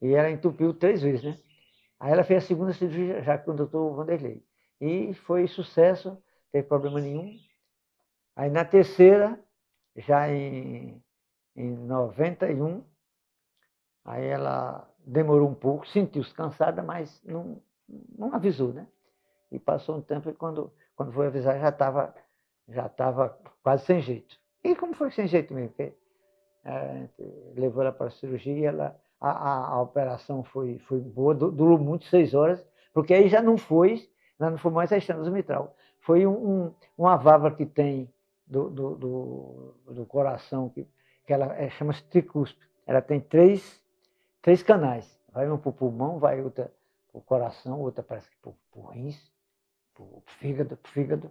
E ela entupiu 3 vezes, né? Aí ela fez a segunda cirurgia já com o doutor Vanderlei. E foi sucesso, não teve problema nenhum. Aí na terceira, já em 91, aí ela demorou um pouco, sentiu-se cansada, mas não avisou, né? E passou um tempo e quando foi avisar já estava quase sem jeito. E como foi sem jeito mesmo? Porque, levou ela para a cirurgia, a operação foi boa, durou muito, 6 horas, porque aí já não foi mais a estenosis mitral. Foi uma válvula que tem do coração, que ela chama-se tricúspide. Ela tem três canais. Vai uma para o pulmão, vai outra para o coração, outra parece que para o rins, para o fígado.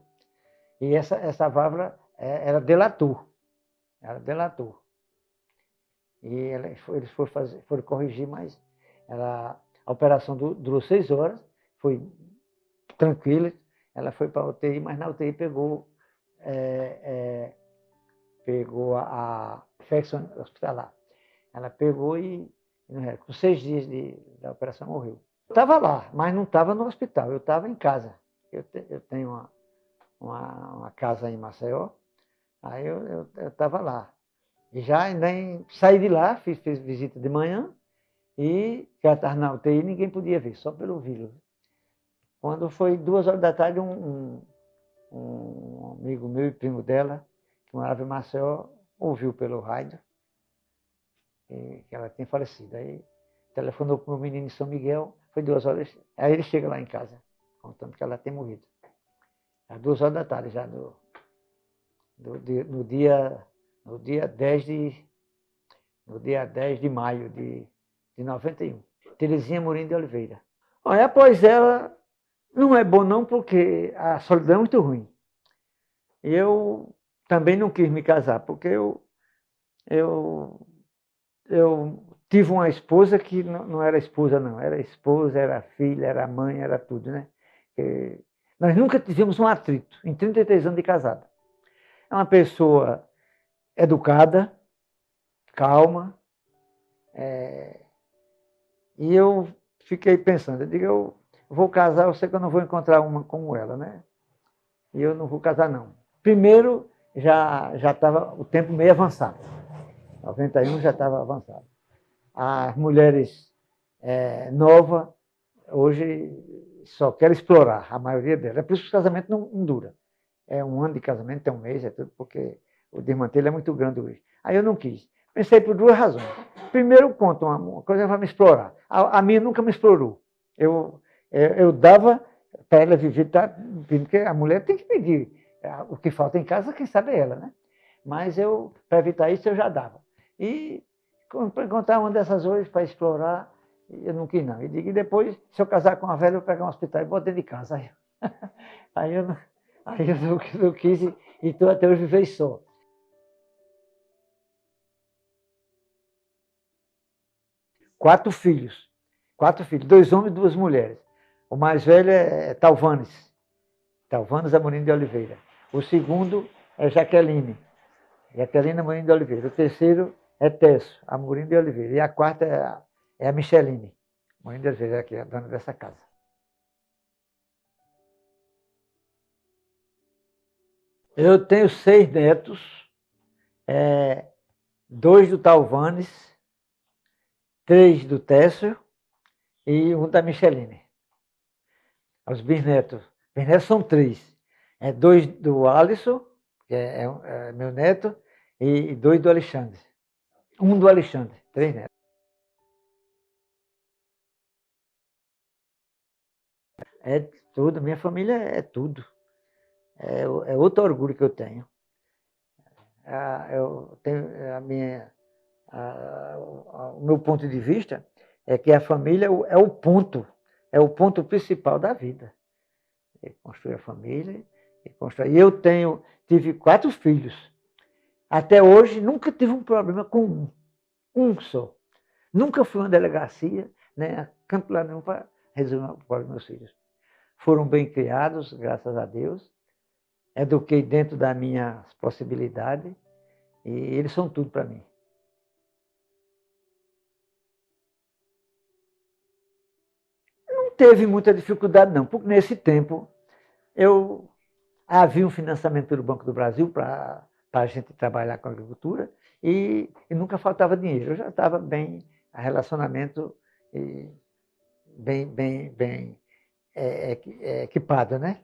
E essa válvula era delator. Era delator. E eles foram corrigir, mas a operação durou 6 horas, foi tranquila. Ela foi para a UTI, mas na UTI pegou a infecção hospitalar. Ela pegou e com 6 dias da operação morreu. Eu estava lá, mas não estava no hospital, eu estava em casa. Eu tenho uma casa em Maceió, aí eu estava lá. E já nem saí de lá, fiz visita de manhã, e já estava na UTI, ninguém podia ver, só pelo vírus. Quando foi 2 horas da tarde, um amigo meu e primo dela, que morava em Maceió, ouviu pelo rádio que ela tinha falecido. Aí telefonou para o menino em São Miguel, foi 2 horas, aí ele chega lá em casa, contando que ela tinha morrido. Às 2 horas da tarde, já no dia 10 de maio de 91. Terezinha Amorim de Oliveira. Olha, após ela, não é bom não, porque a solidão é muito ruim. Eu também não quis me casar, porque eu tive uma esposa que não era esposa, não. Era esposa, era filha, era mãe, era tudo, né? Nós nunca tivemos um atrito, em 33 anos de casado. É uma pessoa educada, calma, e eu fiquei pensando, eu digo, eu vou casar, eu sei que eu não vou encontrar uma como ela, né? E eu não vou casar, não. Primeiro, já estava o tempo meio avançado. 91 já estava avançado. As mulheres novas, hoje, só querem explorar, a maioria delas. É por isso que o casamento não dura. É 1 ano de casamento, é 1 mês, é tudo, porque o desmantelho é muito grande hoje. Aí eu não quis. Pensei por 2 razões. Primeiro, conto uma coisa para me explorar. A minha nunca me explorou. Eu dava para ela viver, tá, porque a mulher tem que pedir. O que falta em casa, quem sabe é ela, né? Mas para evitar isso, eu já dava. E para encontrar uma dessas hoje para explorar, eu não quis, não. E digo, depois, se eu casar com uma velha, eu vou pegar um hospital e boto dentro de casa. Aí eu não quis e estou até hoje vivendo só. 4 filhos. 4 filhos, 2 homens e 2 mulheres. O mais velho é Talvanes Amorim de Oliveira. O segundo é Jaqueline Amorim de Oliveira. O terceiro é Tesso Amorim de Oliveira. E a quarta é a Micheline Amorim de Oliveira, que é a dona dessa casa. Eu tenho 6 netos, 2 do Talvanes, 3 do Técio e 1 da Micheline. Os bisnetos são 3. 2 do Alisson, que é meu neto, e 2 do Alexandre. 1 do Alexandre, 3 netos. É tudo, minha família é tudo. É outro orgulho que eu tenho. Eu tenho o meu ponto de vista é que a família é o ponto principal da vida. É construir a família, e eu tive 4 filhos. Até hoje nunca tive um problema com um só. Nunca fui a uma delegacia, nem a canto lá nenhum para resolver o problema dos meus filhos. Foram bem criados, graças a Deus. Eduquei dentro das minhas possibilidades e eles são tudo para mim. teve muita dificuldade, não, porque nesse tempo havia um financiamento pelo Banco do Brasil para a gente trabalhar com a agricultura e nunca faltava dinheiro. Eu já estava bem, relacionamento bem equipado, né?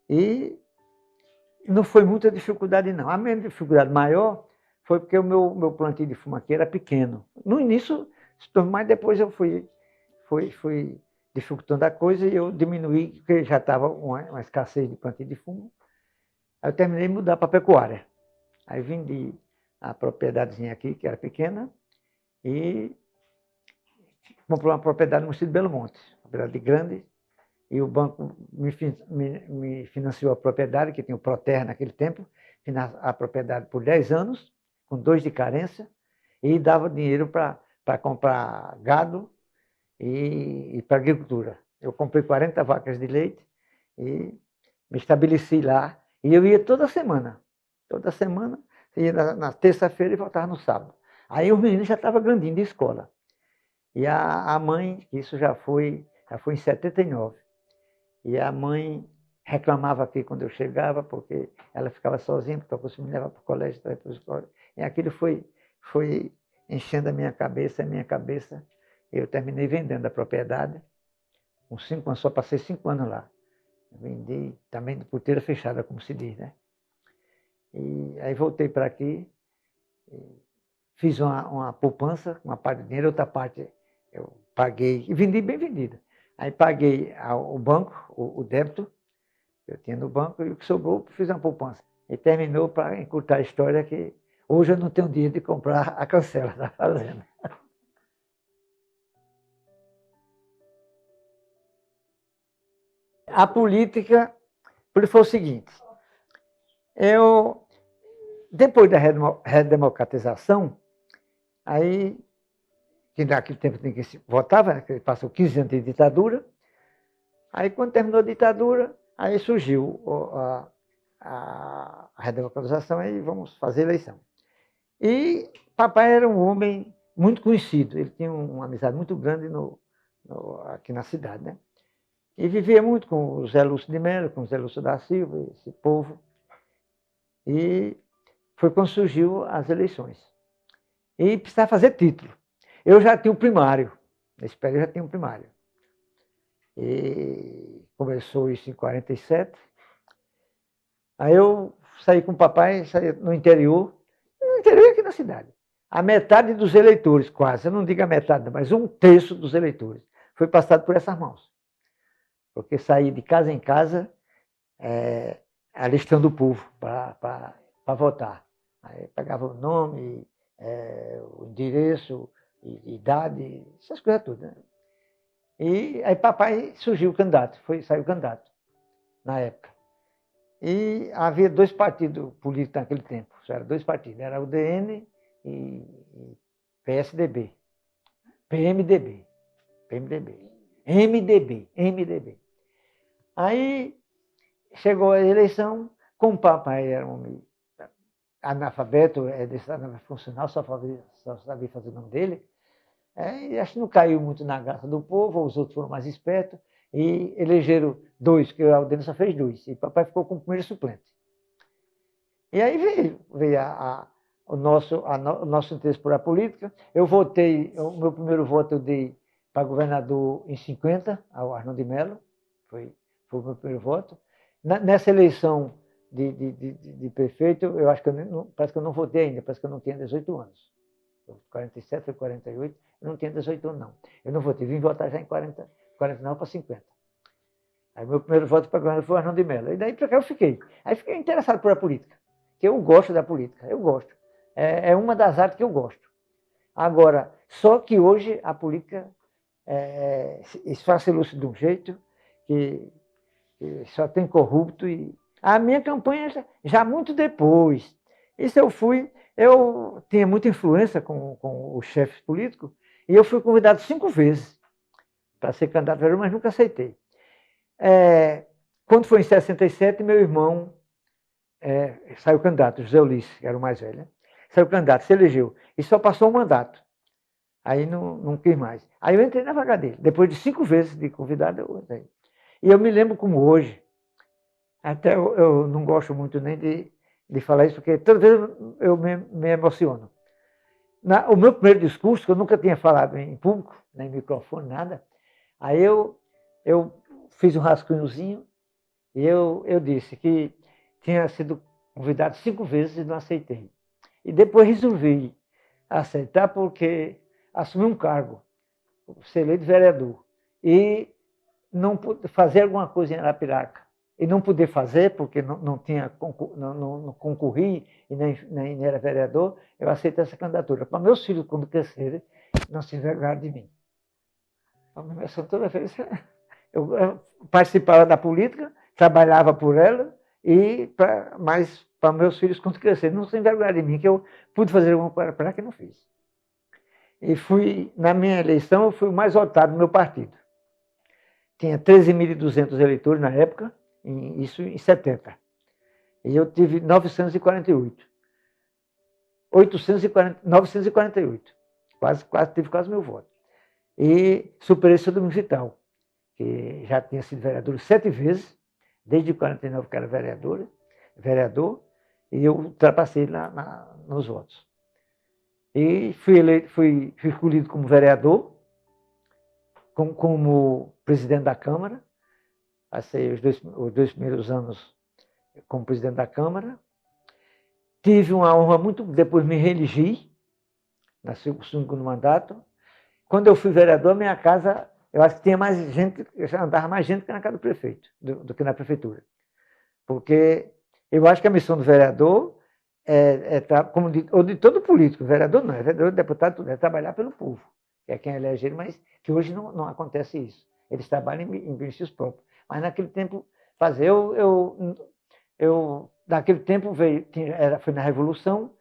E não foi muita dificuldade, não. A minha dificuldade maior foi porque o meu plantio de fumaqueira era pequeno. No início, mas depois eu fui dificultando a coisa e eu diminuí, porque já estava uma escassez de plantio de fumo. Aí eu terminei de mudar para a pecuária. Aí vendi a propriedadezinha aqui, que era pequena, e comprei uma propriedade no Cid Belo Monte, uma propriedade grande, e o banco me financiou a propriedade, que tinha o Proterra naquele tempo, a propriedade por 10 anos, com 2 de carência, e dava dinheiro para comprar gado e para agricultura. Eu comprei 40 vacas de leite e me estabeleci lá. E eu ia toda semana, ia na terça-feira e voltava no sábado. Aí o menino já estava grandinho de escola. E a mãe, isso já foi em 79, e a mãe reclamava aqui quando eu chegava, porque ela ficava sozinha, porque eu consegui me levar para o colégio, para a escola. E aquilo foi enchendo a minha cabeça. Eu terminei vendendo a propriedade, com 5 anos, só passei 5 anos lá. Vendi também de porteira fechada, como se diz, né? E aí voltei para aqui, fiz uma poupança, uma parte do dinheiro, outra parte eu paguei, e vendi bem vendida. Aí paguei o banco, o débito que eu tinha no banco, e o que sobrou fiz uma poupança. E terminou, para encurtar a história, que hoje eu não tenho dinheiro de comprar a cancela da fazenda. A política foi o seguinte, depois da redemocratização, aí, que naquele tempo ninguém se votava, né, que passou 15 anos de ditadura, aí quando terminou a ditadura, aí surgiu a redemocratização, aí vamos fazer eleição. E papai era um homem muito conhecido, ele tinha uma amizade muito grande aqui na cidade, né? E vivia muito com o Zé Lúcio de Mello, com o Zé Lúcio da Silva, esse povo. E foi quando surgiu as eleições. E precisava fazer título. Eu já tinha o primário, nesse período eu já tinha o primário. E começou isso em 47. Aí eu saí com o papai, saí no interior aqui na cidade. A metade dos eleitores, quase, eu não digo a metade, mas 1/3 dos eleitores, foi passado por essas mãos. Porque saí de casa em casa, alistando o povo para votar. Aí pegava o nome, o endereço, idade, essas coisas tudo, né? E aí papai surgiu candidato, saiu candidato na época. E havia 2 partidos políticos naquele tempo, só eram 2 partidos, era o UDN e PSDB, PMDB, MDB. Aí chegou a eleição, como o papai era um homem analfabeto, funcional, só sabia fazer o nome dele, e acho que não caiu muito na graça do povo, os outros foram mais espertos, e elegeram 2, que o Aldeno só fez 2, e papai ficou com o primeiro suplente. E aí veio o nosso interesse por a política. Eu votei, o meu primeiro voto eu dei para governador em 50, ao Arnon de Mello, foi o meu primeiro voto. Nessa eleição de prefeito, eu acho que parece que eu não votei ainda, parece que eu não tinha 18 anos. 47, foi 48, eu não tinha 18 anos, não. Eu não votei, vim votar já em 49 para 50. Aí meu primeiro voto para governador foi o Arnon de Mello. E daí para cá eu fiquei. Aí fiquei interessado por a política, que eu gosto da política, eu gosto. É uma das artes que eu gosto. Agora, só que hoje a política esfacelou-se de um jeito que só tem corrupto. E a minha campanha já muito depois. Isso eu tinha muita influência com os chefes políticos, e eu fui convidado 5 vezes para ser candidato a vereador, mas nunca aceitei. Quando foi em 67, meu irmão saiu candidato, José Ulisses, que era o mais velho, né? Saiu candidato, se elegeu, e só passou um mandato. Aí não quis mais. Aí eu entrei na vaga dele. Depois de 5 vezes de convidado, eu entrei. E eu me lembro como hoje, até eu não gosto muito nem de falar isso, porque toda vez eu me emociono. O meu primeiro discurso, que eu nunca tinha falado em público, nem microfone, nada, aí eu fiz um rascunhozinho e eu disse que tinha sido convidado 5 vezes e não aceitei. E depois resolvi aceitar porque assumi um cargo, ser eleito vereador, e não fazer alguma coisa em Arapiraca, e não poder fazer, porque não concorri e nem era vereador, eu aceitei essa candidatura. Para meus filhos, quando crescerem, não se envergonharem de mim. Toda vez eu participava da política, trabalhava por ela, mas para meus filhos, quando crescerem, não se envergonharem de mim, que eu pude fazer alguma coisa para que não fiz. E na minha eleição, eu fui o mais votado do meu partido. Tinha 13.200 eleitores na época, isso em 70. E eu tive 948. 948. Tive quase 1.000 votos. E superei o Domingos Vital, que já tinha sido vereador 7 vezes, desde 49 que era vereador, e eu ultrapassei nos votos. E fui escolhido como vereador, como presidente da Câmara. Passei os dois primeiros anos como presidente da Câmara. Tive uma honra muito... Depois me reelegi, no segundo mandato. Quando eu fui vereador, minha casa, eu acho que tinha mais gente, já andava mais gente que na casa do prefeito, do que na prefeitura. Porque eu acho que a missão do vereador ou de todo político, vereador não, vereador, deputado, tudo, é trabalhar pelo povo, que é quem elege ele, mas que hoje não acontece isso. Eles trabalham em benefícios próprios. Mas naquele tempo, naquele tempo foi na Revolução,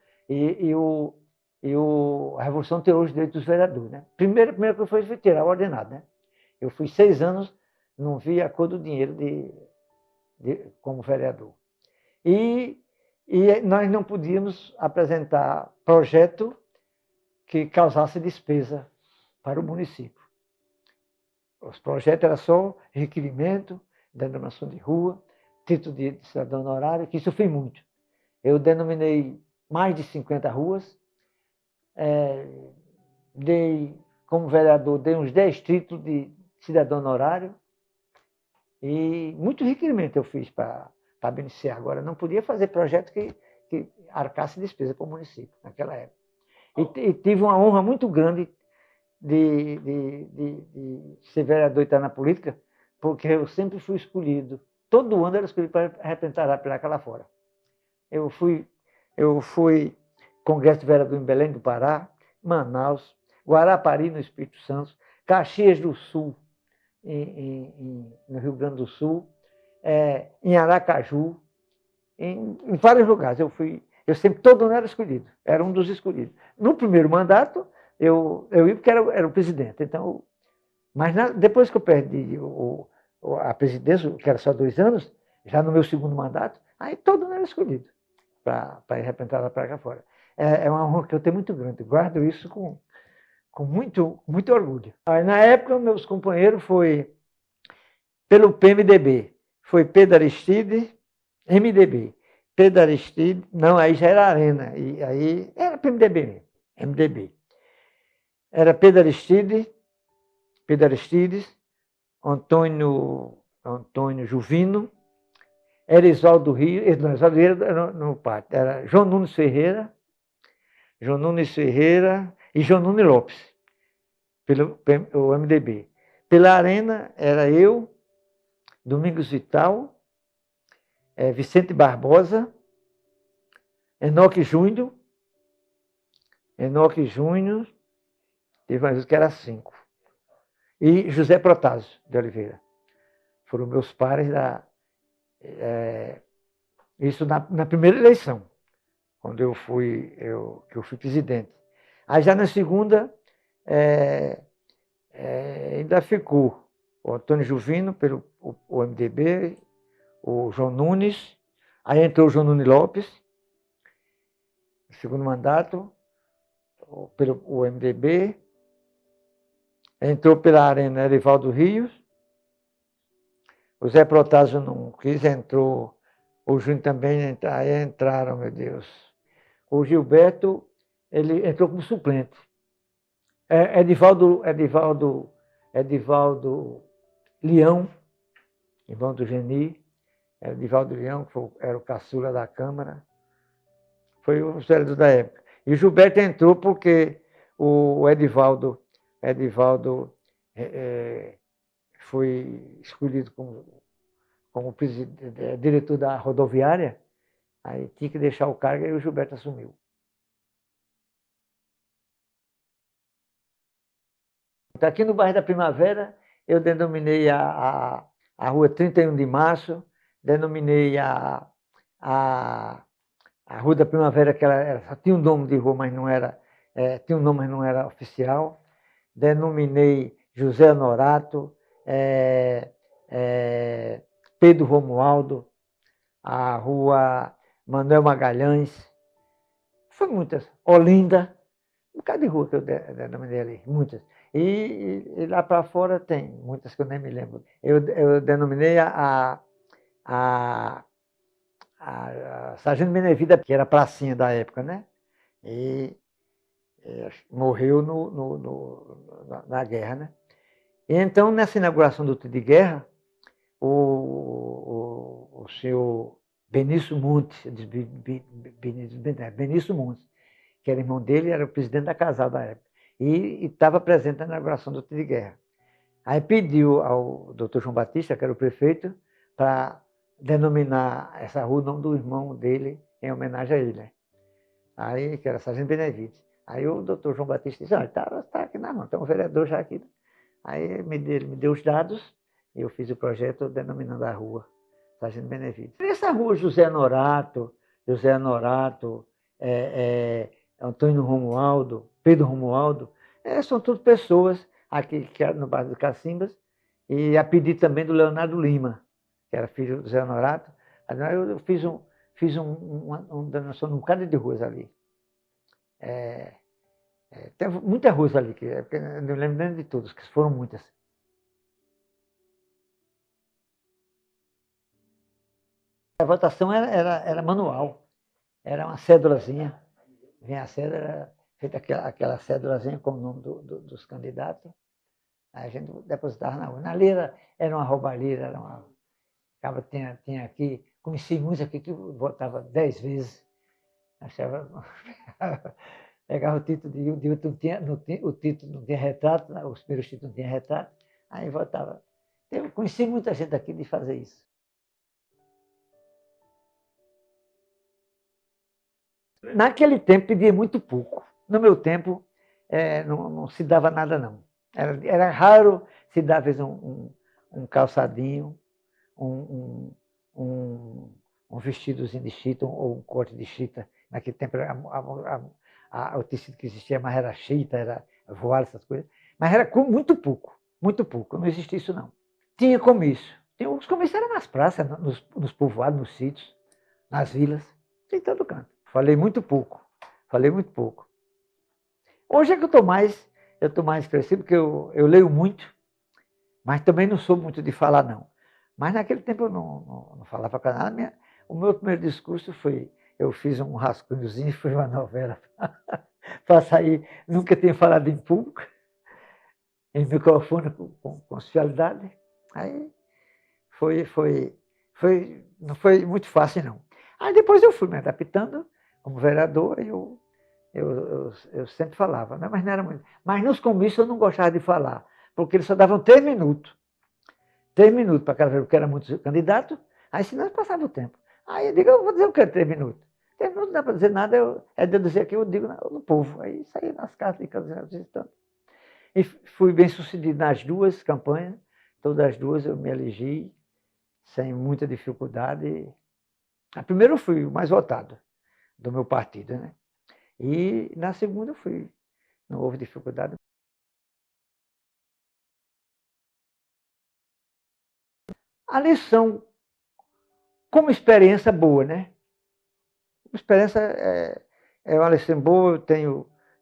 a Revolução tirou os direitos dos vereadores. Né? Primeiro que foi tirar o ordenado. Né? Eu fui 6 anos, não vi a cor do dinheiro como vereador. E nós não podíamos apresentar projeto que causasse despesa para o município. Os projetos eram só requerimento, denominação de rua, título de cidadão honorário, que isso foi muito. Eu denominei mais de 50 ruas, como vereador, dei uns 10 títulos de cidadão honorário, e muito requerimento eu fiz para beneficiar. Agora, não podia fazer projeto que arcasse despesa para o município, naquela época. E tive uma honra muito grande de ser vereador e estar na política, porque eu sempre fui escolhido. Todo ano era escolhido para representar Arapiraca lá fora. Eu fui congresso de vereador em Belém do Pará, Manaus, Guarapari, no Espírito Santo, Caxias do Sul, no Rio Grande do Sul, em Aracaju, em vários lugares. Eu sempre, todo ano era escolhido, era um dos escolhidos. No primeiro mandato, eu ia porque era o presidente. Então, mas depois que eu perdi a presidência, que era só 2 anos, já no meu segundo mandato, aí todo ano era escolhido para ir representar a praia fora. É uma honra que eu tenho muito grande, guardo isso com muito orgulho. Aí, na época, meus companheiros foi pelo PMDB, foi Pedro Aristide, MDB. Pedro Aristide, não, aí já era Arena, e aí era PMDB mesmo, MDB. Era Pedro Aristides, Antônio Juvino, Erisvaldo Rio, não, Erisvaldo Rio era no pátio, era João Nunes Ferreira e João Nunes Lopes, o MDB. Pela Arena era eu, Domingos Vital, Vicente Barbosa, Enoque Júnior, teve mais que era 5. E José Protásio de Oliveira. Foram meus pares isso na primeira eleição, quando eu fui presidente. Aí já na segunda, ainda ficou o Antônio Juvino pelo o MDB, o João Nunes, aí entrou o João Nunes Lopes, no segundo mandato, pelo o MDB, Entrou pela Arena Erivaldo Rios, o Zé Protásio não quis, entrou, o Júnior também, aí entraram, meu Deus. O Gilberto, ele entrou como suplente. Edivaldo Leão, irmão do Geni, Edivaldo Leão, que era o caçula da Câmara, foi o vereador da época. E o Gilberto entrou porque o Edivaldo foi escolhido como diretor da rodoviária, aí tinha que deixar o cargo e o Gilberto assumiu. Então, aqui no bairro da Primavera, eu denominei a rua 31 de Março, denominei a Rua da Primavera, que só tinha um nome de rua, mas não era, tinha um nome, mas não era oficial. Denominei José Honorato, Pedro Romualdo, a Rua Manuel Magalhães, foi muitas. Olinda, um bocado de rua que eu denominei ali, muitas. E lá para fora tem muitas que eu nem me lembro. Eu denominei a Sargento Benevida, que era a pracinha da época, né? E morreu na guerra, né? E então, nessa inauguração do tiro de guerra, o senhor Benício Montes, Benício Montes, que era irmão dele, era o presidente da Casal da época, e estava presente na inauguração do tiro de guerra. Aí pediu ao doutor João Batista, que era o prefeito, para denominar essa rua o nome do irmão dele, em homenagem a ele, né? Aí, que era Sargento Benevides. Aí o doutor João Batista disse, olha, está aqui na mão, tem um vereador já aqui. Aí ele me deu os dados, e eu fiz o projeto denominando a rua Sargento Benevides. Essa rua José Norato, Antônio Romualdo, Pedro Romualdo, são todas pessoas aqui que no bairro do Cacimbas, e a pedido também do Leonardo Lima, que era filho do Zé Norato. Eu fiz uma denominação num bocado de ruas ali. Tem muitas ruas ali, eu não lembro nem de todas, que foram muitas. A votação era manual, era uma cédulazinha. Vinha a cédula, era feita aquela cédulazinha com o nome dos candidatos. Aí a gente depositava na urna. Ali era uma roubalheira, era uma. Tinha aqui, conheci muitos aqui que votava 10 vezes. Achava. Pegava o título de outro, o título não tinha retrato, os primeiros títulos não tinham retrato, aí votava. Eu conheci muita gente aqui de fazer isso. Naquele tempo pedia muito pouco. No meu tempo, não se dava nada, não. Era raro se dar, às vezes, um calçadinho, um vestidozinho de chita, ou um corte de chita. Naquele tempo, o tecido que existia mais era chita, era voar, essas coisas. Mas era muito pouco, muito pouco. Não existia isso, não. Tinha comício. Os comícios eram nas praças, nos povoados, nos sítios, nas vilas, em todo canto. Falei muito pouco. Hoje é que eu estou mais crescido, porque eu leio muito, mas também não sou muito de falar, não. Mas naquele tempo eu não falava para nada. O meu primeiro discurso foi, eu fiz um rascunhozinho, foi uma novela para sair, nunca tinha falado em público, em microfone com confiabilidade. Aí não foi muito fácil, não. Aí depois eu fui me adaptando como vereador, eu sempre falava, né? Mas não era muito. Mas nos comícios eu não gostava de falar, porque eles só davam 3 minutos. 3 minutos para cada vez, porque era muito candidato, aí senão eu passava o tempo. Aí eu digo, eu vou dizer o que é 3 minutos. 3 minutos não dá para dizer nada, é de eu dizer aqui, eu digo no povo. Aí saí nas cartas de cada visitante. E fui bem sucedido nas 2 campanhas, todas as 2 eu me elegi, sem muita dificuldade. A primeira eu fui o mais votado do meu partido, né? E na segunda eu fui, não houve dificuldade. A lição, como experiência boa, né? Experiência é uma lição boa,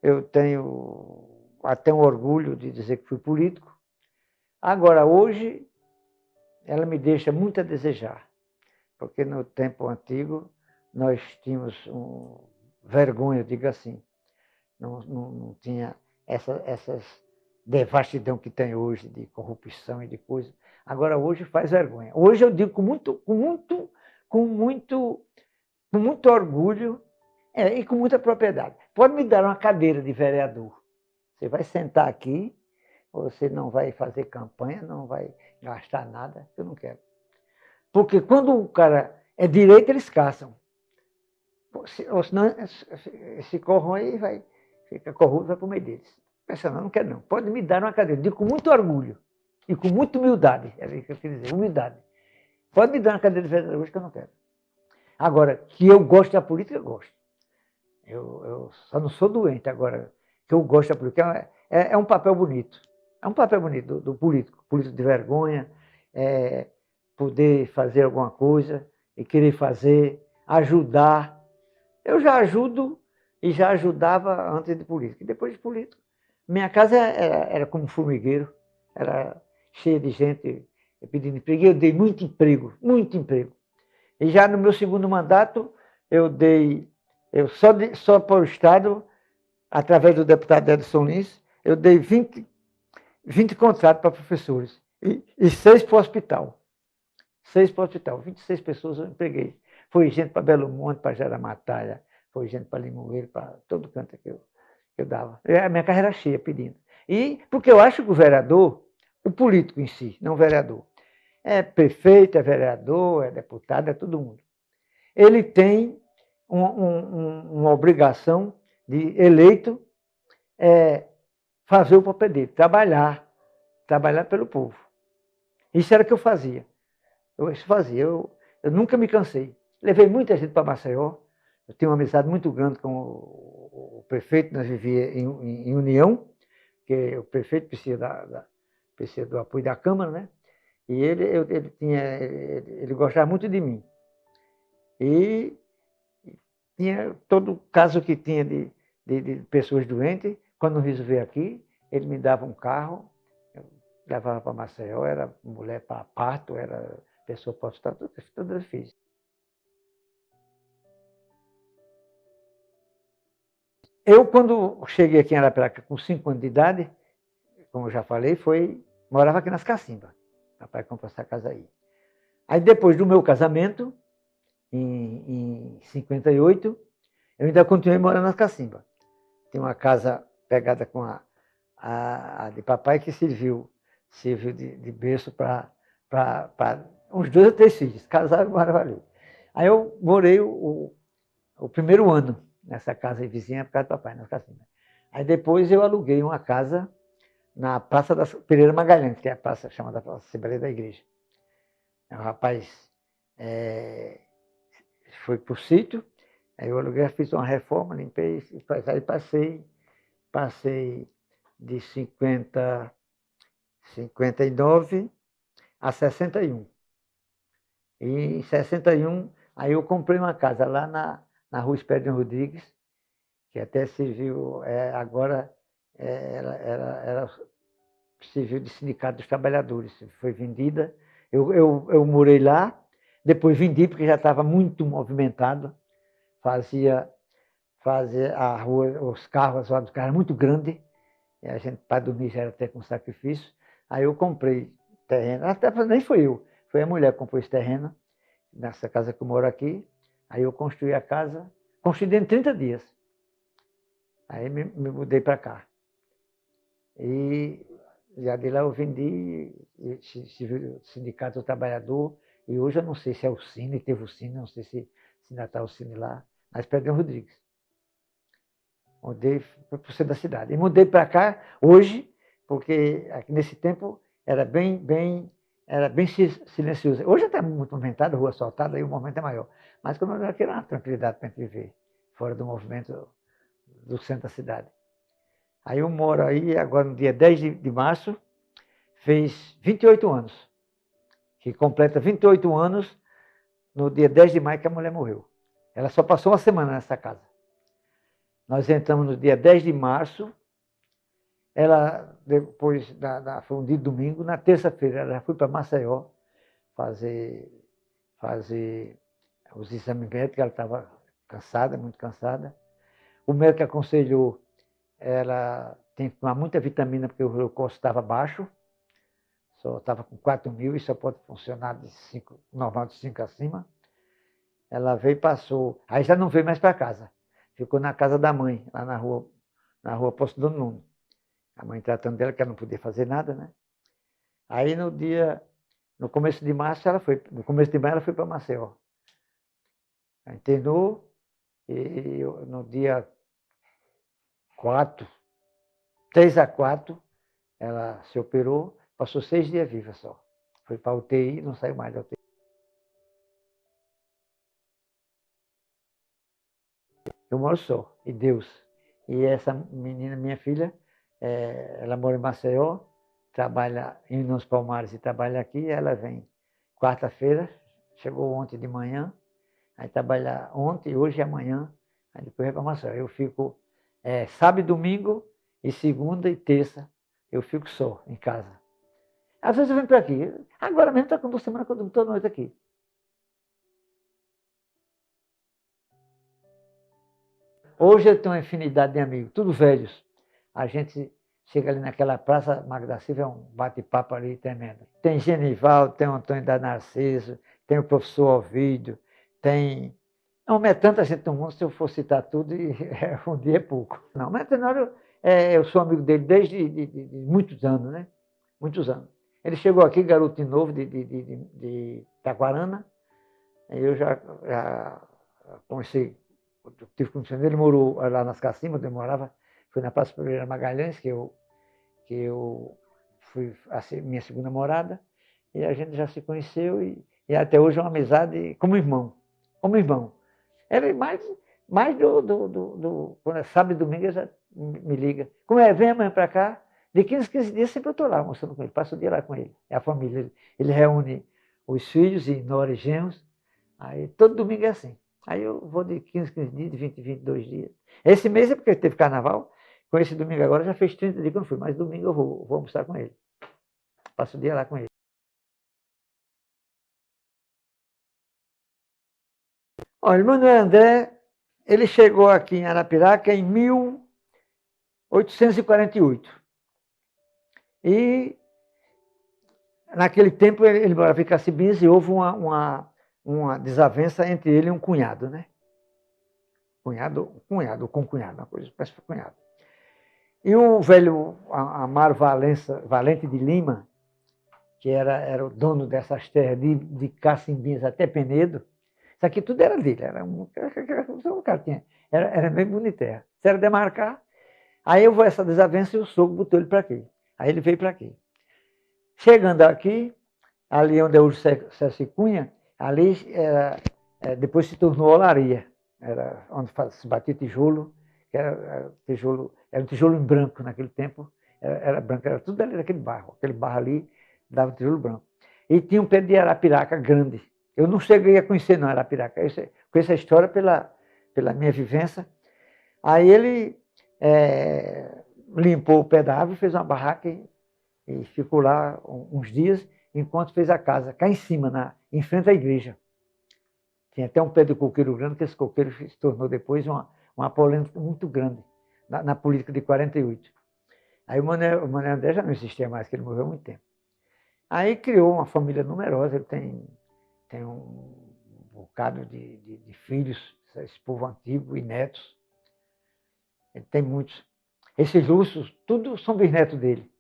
eu tenho até um orgulho de dizer que fui político. Agora, hoje, ela me deixa muito a desejar, porque no tempo antigo nós tínhamos vergonha, digo assim, não tinha essas devastidão que tem hoje de corrupção e de coisa. Agora, hoje faz vergonha. Hoje eu digo com muito orgulho e com muita propriedade. Pode me dar uma cadeira de vereador. Você vai sentar aqui, você não vai fazer campanha, não vai gastar nada, eu não quero. Porque quando o cara é direito, eles caçam. Ou senão, se corrói, fica corrupto, vai para o meio deles. Pensa, não quero não. Pode me dar uma cadeira. Digo com muito orgulho e com muita humildade. É isso que eu queria dizer, humildade. Pode me dar uma cadeira de vereador hoje que eu não quero. Agora, que eu gosto da política, eu gosto. Eu só não sou doente. Agora, que eu gosto da política, é um papel bonito. É um papel bonito do político. Político de vergonha, poder fazer alguma coisa e querer fazer, ajudar. Eu já ajudo e já ajudava antes de político. E depois de político, minha casa era como um formigueiro, era cheia de gente pedindo emprego. E eu dei muito emprego, muito emprego. E já no meu segundo mandato, só para o Estado, através do deputado Edson Lins, eu dei 20 contratos para professores e 6 para o hospital. 6 para o hospital, 26 pessoas eu empreguei. Foi gente para Belo Monte, para Jaramatalha, foi gente para Limoeiro, para todo canto que eu dava. A minha carreira cheia pedindo. E porque eu acho que o vereador, o político em si, não o vereador, é prefeito, é vereador, é deputado, é todo mundo. Ele tem uma obrigação de eleito fazer o papel dele, trabalhar pelo povo. Isso era o que eu fazia. Eu nunca me cansei. Levei muita gente para Maceió. Eu tenho uma amizade muito grande com o prefeito, nós vivíamos em união, que o prefeito precisa do apoio da Câmara, né? E ele gostava muito de mim. E tinha todo caso que tinha de pessoas doentes, quando o Riso veio aqui, ele me dava um carro, eu levava para Maceió, era mulher para parto, era pessoa para hospital, tudo eu fiz. Eu, quando cheguei aqui em Arapiraca com 5 anos de idade, como eu já falei, morava aqui nas Cacimbas. Meu pai comprou essa casa aí. Aí depois do meu casamento, em 58, eu ainda continuei morando nas Cacimbas. Tem uma casa pegada com a de papai que serviu de berço para uns 2 ou 3 filhos. Casaram, agora valeu. Aí eu morei o primeiro ano nessa casa aí, vizinha, por causa do papai, nas Cacimbas. Aí depois eu aluguei uma casa na Praça da Pereira Magalhães, que é a praça chamada Assembleia da Igreja. O rapaz foi para o sítio, aí eu aluguei, fiz uma reforma, limpei, aí passei de 59 a 61. E em 61, aí eu comprei uma casa lá na rua Espédio Rodrigues, que até serviu, agora era serviu de Sindicato dos Trabalhadores. Foi vendida. Eu morei lá, depois vendi, porque já estava muito movimentado. Fazia a rua, os carros, as carros muito grande. E a gente, para dormir, já era até com sacrifício. Aí eu comprei terreno, até nem foi eu, foi a mulher que comprou esse terreno, nessa casa que eu moro aqui. Aí eu construí a casa, construí dentro de 30 dias. Aí me mudei para cá. E já de lá eu vendi, Sindicato do Trabalhador, e hoje eu não sei se é o Cine, teve o Cine, não sei se ainda está o Cine lá, mas Pedro Rodrigues. Mudei para o centro da cidade. E mudei para cá hoje, porque aqui nesse tempo era bem silencioso. Hoje está muito movimentado, rua assaltada, aí o movimento é maior. Mas quando eu era aqui era uma tranquilidade para a gente viver, fora do movimento do centro da cidade. Aí eu moro aí, agora no dia 10 de março, fez 28 anos. Que completa 28 anos no dia 10 de maio que a mulher morreu. Ela só passou uma semana nessa casa. Nós entramos no dia 10 de março, ela, depois, foi um dia de domingo, na terça-feira, ela já foi para Maceió fazer, fazer os exames médicos, ela estava cansada, muito cansada. O médico aconselhou ela tem que tomar muita vitamina, porque o glucose estava baixo, só estava com 4.000 e só pode funcionar de 5, normal de 5 acima. Ela veio e passou, aí já não veio mais para casa, ficou na casa da mãe, lá na rua Poço do Nuno. A mãe tratando dela, que ela não podia fazer nada, né? Aí no começo de março, no começo de maio ela foi para Maceió. Ela internou e no dia 4, 3 a 4, ela se operou, passou 6 dias viva só. Foi para a UTI, não saiu mais da UTI. Eu moro só, e Deus. E essa menina, minha filha, ela mora em Maceió, trabalha em Minas Palmares e trabalha aqui. Ela vem quarta-feira, chegou ontem de manhã, aí trabalha ontem, hoje e amanhã, aí depois vai para Maceió. Eu fico sábado e domingo, e segunda e terça, eu fico só em casa. Às vezes eu venho para aqui. Agora mesmo está com 2 semanas que eu estou noite aqui. Hoje eu tenho uma infinidade de amigos, tudo velhos. A gente chega ali naquela praça Magda da Silva, é um bate-papo ali tremendo. Tem Genival, tem o Antônio da Narciso, tem o professor Ovídio, tem... Não, é tanta gente no mundo, se eu for citar tudo, um dia é pouco. Não, mas Tenório, eu sou amigo dele desde de muitos anos, né? Muitos anos. Ele chegou aqui, garoto de novo, de Taquarana. Eu já comecei, tive conhecimento dele. Ele morou lá nas Cacimbas, onde eu morava. Foi na Praça Pereira Magalhães, que eu fui minha segunda morada. E a gente já se conheceu e até hoje é uma amizade como irmão. Como irmão. Ele mais quando é sábado e domingo, ele já me liga. Como é? Vem amanhã para cá. De 15 em 15 dias sempre eu estou lá almoçando com ele, passo o dia lá com ele. É a família. Ele reúne os filhos e nora e genros. Aí todo domingo é assim. Aí eu vou de 15 em 15 dias, de 20 em 22 dias. Esse mês é porque teve carnaval. Com esse domingo agora já fez 30 dias que eu não fui, mas domingo eu vou almoçar com ele. Passo o dia lá com ele. Olha, o Manuel André, ele chegou aqui em Arapiraca em 1848. E naquele tempo ele morava em Cacibins e houve uma desavença entre ele e um cunhado, né? Cunhado, uma coisa, parece que foi cunhado. E o velho Amaro Valente de Lima, que era o dono dessas terras de Cacimbins até Penedo, isso aqui tudo era dele, um cara tinha, era bem bonita terra. Se era demarcar, aí houve essa desavença e o sogro botou ele para aqui. Aí ele veio para aqui. Chegando aqui, ali onde é hoje César Cunha, ali depois se tornou olaria, era onde se batia tijolo, que era um tijolo em branco naquele tempo, era branco, era tudo ali naquele barro, aquele barro ali dava tijolo branco. E tinha um pé de arapiraca grande. Eu não cheguei a conhecer não Arapiraca, eu conheço a história pela minha vivência. Aí ele limpou o pé da árvore, fez uma barraca e ficou lá uns dias, enquanto fez a casa, cá em cima, em frente à igreja. Tinha até um pé de coqueiro grande, que esse coqueiro se tornou depois uma polêmica muito grande na política de 48. Aí o Manuel André já não existia mais, que ele morreu há muito tempo. Aí criou uma família numerosa, ele tem um bocado de filhos, esse povo antigo, e netos. Ele tem muitos. Esses Lúcios, tudo são bisnetos dele.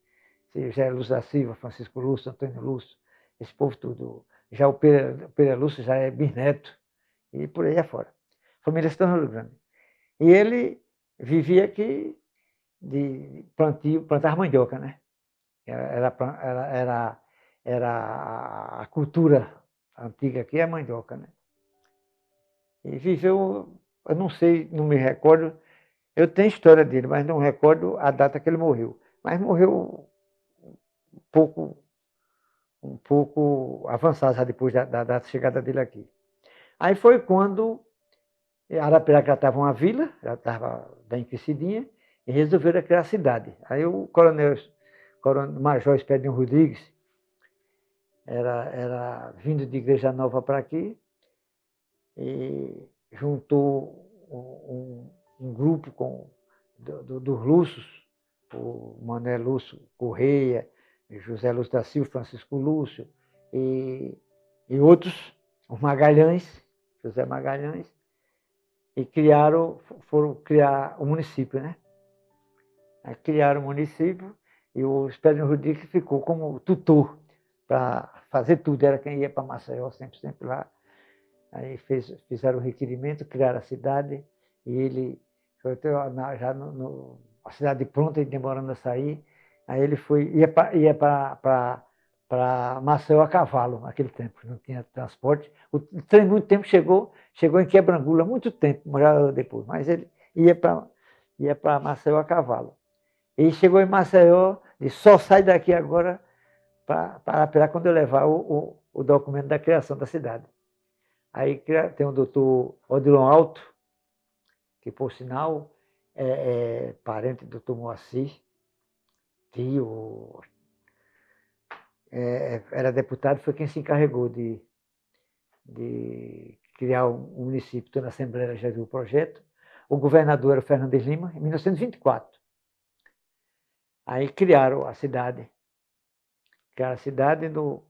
José Lúcio da Silva, Francisco Lúcio, Antônio Lúcio, esse povo tudo. Já o Pedro Lúcio já é bisneto, e por aí afora. A família se tornou grande. E ele vivia aqui de plantio, plantar mandioca, né? Era a cultura antiga aqui, é a mandioca, né? E viveu, eu não sei, não me recordo, eu tenho história dele, mas não recordo a data que ele morreu. Mas morreu um pouco avançado já depois da chegada dele aqui. Aí foi quando Arapiraca já estava uma vila, já estava bem crescidinha, e resolveram criar a cidade. Aí o Major Espedinho Rodrigues era vindo de Igreja Nova para aqui e juntou um grupo dos Lúcios, o Manuel Lúcio Correia, José Lúcio da Silva, Francisco Lúcio e outros, os Magalhães, José Magalhães, e foram criar o município, né? Aí criaram o município e o Espedinho Rodrigues ficou como tutor para fazer tudo, era quem ia para Maceió, sempre lá. Aí fizeram o requerimento, criaram a cidade, e ele foi já a cidade pronta e demorando a sair. Aí ele ia para Maceió a cavalo naquele tempo, não tinha transporte. O trem muito tempo chegou em Quebrangula, muito tempo, já depois, mas ele ia para Maceió a cavalo. E chegou em Maceió, e só sai daqui agora para Arapiraca quando eu levar o documento da criação da cidade. Aí tem o doutor Odilon Alto, que, por sinal, é parente do doutor Moacir, tio, era deputado, foi quem se encarregou de criar um município. Então, na Assembleia já viu o projeto. O governador era o Fernandes Lima, em 1924. Aí criaram a cidade. Criaram a cidade não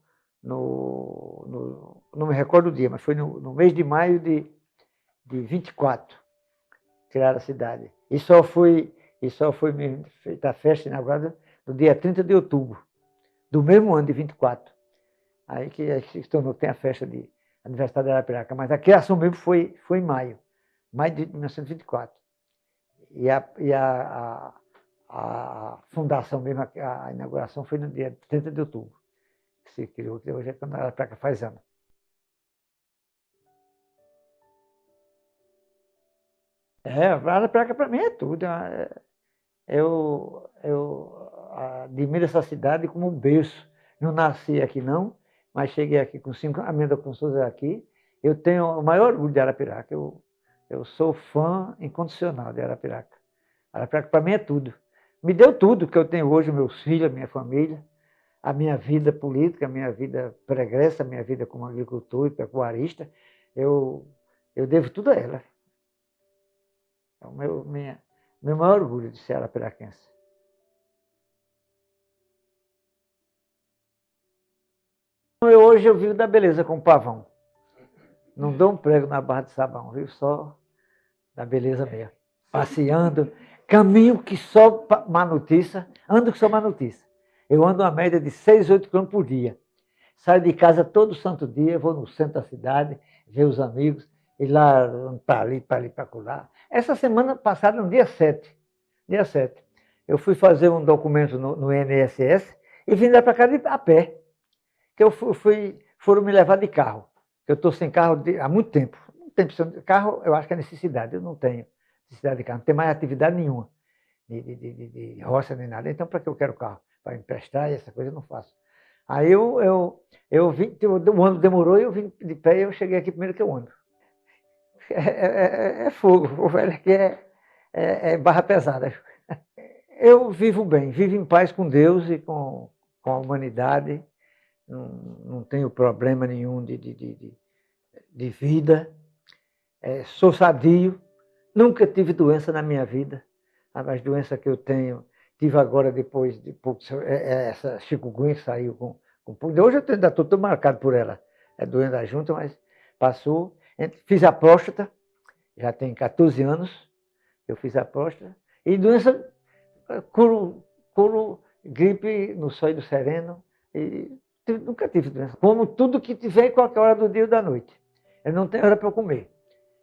me recordo o dia, mas foi no mês de maio de 24, criaram a cidade. E só foi feita a festa inaugurada no dia 30 de outubro, do mesmo ano de 24. Aí que se tornou que tem a festa de aniversário da Arapiraca. Mas a criação mesmo foi em maio de 1924. E a fundação mesmo, a inauguração foi no dia 30 de outubro. Que se criou, que hoje é quando a Arapiraca faz ano. A Arapiraca para mim é tudo. Eu admiro essa cidade como um berço. Não nasci aqui não, mas cheguei aqui com 5 anos, a minha Souza é aqui. Eu tenho o maior orgulho de Arapiraca. Eu sou fã incondicional de Arapiraca. Arapiraca para mim é tudo. Me deu tudo que eu tenho hoje, meus filhos, a minha família, a minha vida política, a minha vida pregressa, a minha vida como agricultor e pecuarista. Eu devo tudo a ela. É o meu maior orgulho de ser arapiraquense. Hoje eu vivo da beleza com o pavão. Não dou um prego na barra de sabão, vivo só da beleza mesmo. Passeando, caminho que só má notícia, ando que só má notícia. Eu ando uma média de 6, 8 quilômetros por dia. Saio de casa todo santo dia, vou no centro da cidade, ver os amigos, e lá para ali, para lá. Essa semana passada, no dia 7, eu fui fazer um documento no INSS e vim lá para cá a pé. Que foram me levar de carro. Eu estou sem carro há muito tempo. Carro, eu acho que é necessidade. Eu não tenho necessidade de carro, não tenho mais atividade nenhuma, de roça nem nada. Então, para que eu quero carro? Para emprestar e essa coisa eu não faço. Aí eu vim, o ano demorou e eu vim de pé e eu cheguei aqui primeiro que eu ando. É fogo, o velho aqui é barra pesada. Eu vivo bem, vivo em paz com Deus e com a humanidade. Não tenho problema nenhum de vida. Sou sadio, nunca tive doença na minha vida. As doenças que eu tenho, tive agora depois de pouco, essa chikungunya que saiu com hoje eu ainda estou marcado por ela. É doença da junta, mas passou. Fiz a próstata, já tem 14 anos, eu fiz a próstata. E doença, curo gripe no sonho do sereno. E nunca tive doença. Como tudo que tiver em qualquer hora do dia ou da noite. Eu não tenho hora para eu comer.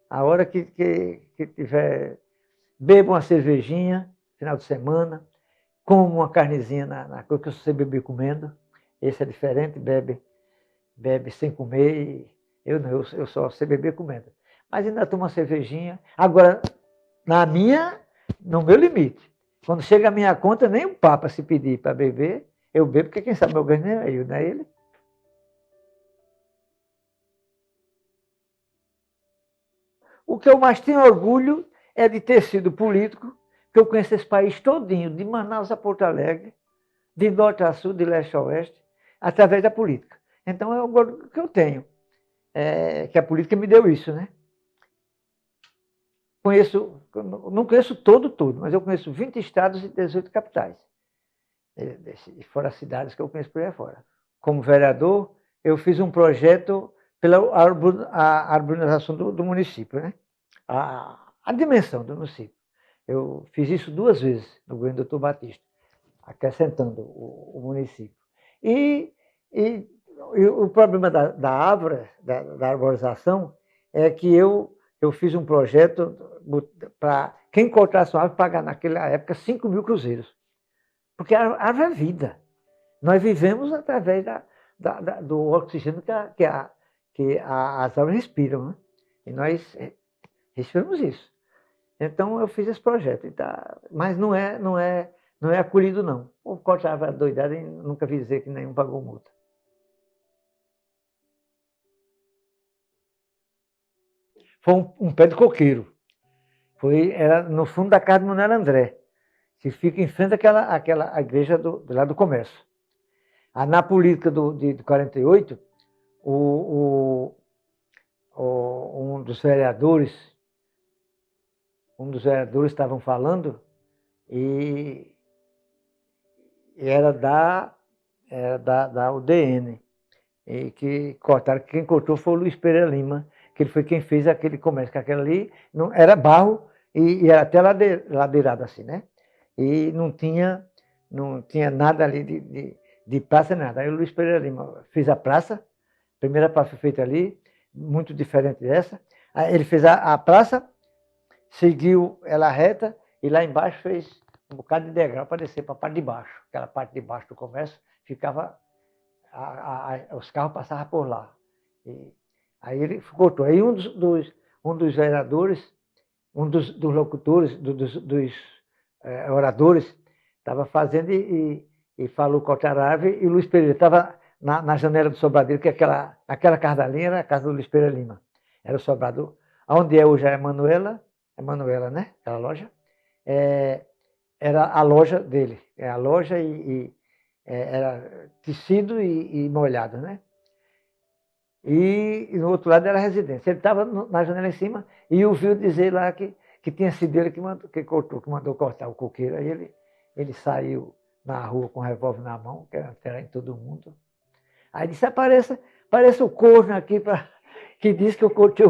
A hora que tiver, bebo uma cervejinha, final de semana, como uma carnezinha que eu sei beber comendo. Esse é diferente, bebe sem comer. Eu não, eu só sei beber comendo. Mas ainda tomo uma cervejinha. Agora, no meu limite. Quando chega a minha conta, nem um papa se pedir para beber, eu bebo, porque quem sabe meu ganho é eu, não é ele. O que eu mais tenho orgulho é de ter sido político, que eu conheço esse país todinho, de Manaus a Porto Alegre, de norte a sul, de leste a oeste, através da política. Então é o orgulho que eu tenho, que a política me deu isso, né? Não conheço tudo, mas eu conheço 20 estados e 18 capitais. E fora as cidades que eu conheço por aí fora. Como vereador, eu fiz um projeto pela arborização do município, né? A dimensão do município. Eu fiz isso 2 vezes no governo do Dr. Batista, acrescentando o município. E o problema da árvore, da arborização, é que eu fiz um projeto para quem cortasse uma árvore pagar naquela época 5 mil cruzeiros. Porque a árvore é vida. Nós vivemos através do oxigênio que as árvores respiram, né? E nós respiramos isso. Então eu fiz esse projeto, mas não é acolhido, não. O corte da árvore é doidado e nunca vi dizer que nenhum pagou multa. Foi um pé de coqueiro. Era no fundo da casa do Manuel André, que fica em frente àquela igreja do lado do comércio. Na política de 48, um dos vereadores estavam falando e era da UDN, e que cortaram, quem cortou foi o Luiz Pereira Lima, que ele foi quem fez aquele comércio, que aquele ali não, era barro e era até ladeirado assim, né? E não tinha nada ali de praça, nada. Aí o Luiz Pereira Lima fez a praça, a primeira praça foi feita ali, muito diferente dessa. Aí ele fez a praça, seguiu ela reta e lá embaixo fez um bocado de degrau para descer para a parte de baixo. Aquela parte de baixo do comércio ficava, os carros passavam por lá. Aí ele cortou. Aí um dos vereadores, um dos locutores, dos oradores, estava fazendo e falou cortar a árvore, e o Luiz Pereira estava na janela do sobradeiro, que aquela casa da linha era a casa do Luiz Pereira Lima. Era o sobrado. Onde hoje é Emanuela, né? Aquela loja. Era a loja dele. A loja era tecido e molhado, né? E no outro lado era a residência. Ele estava na janela em cima e ouviu dizer lá que tinha sido ele que mandou cortar o coqueiro. Aí ele saiu na rua com o revólver na mão, querendo atirar em todo mundo. Aí disse, aparece o corno aqui que diz que eu cortei,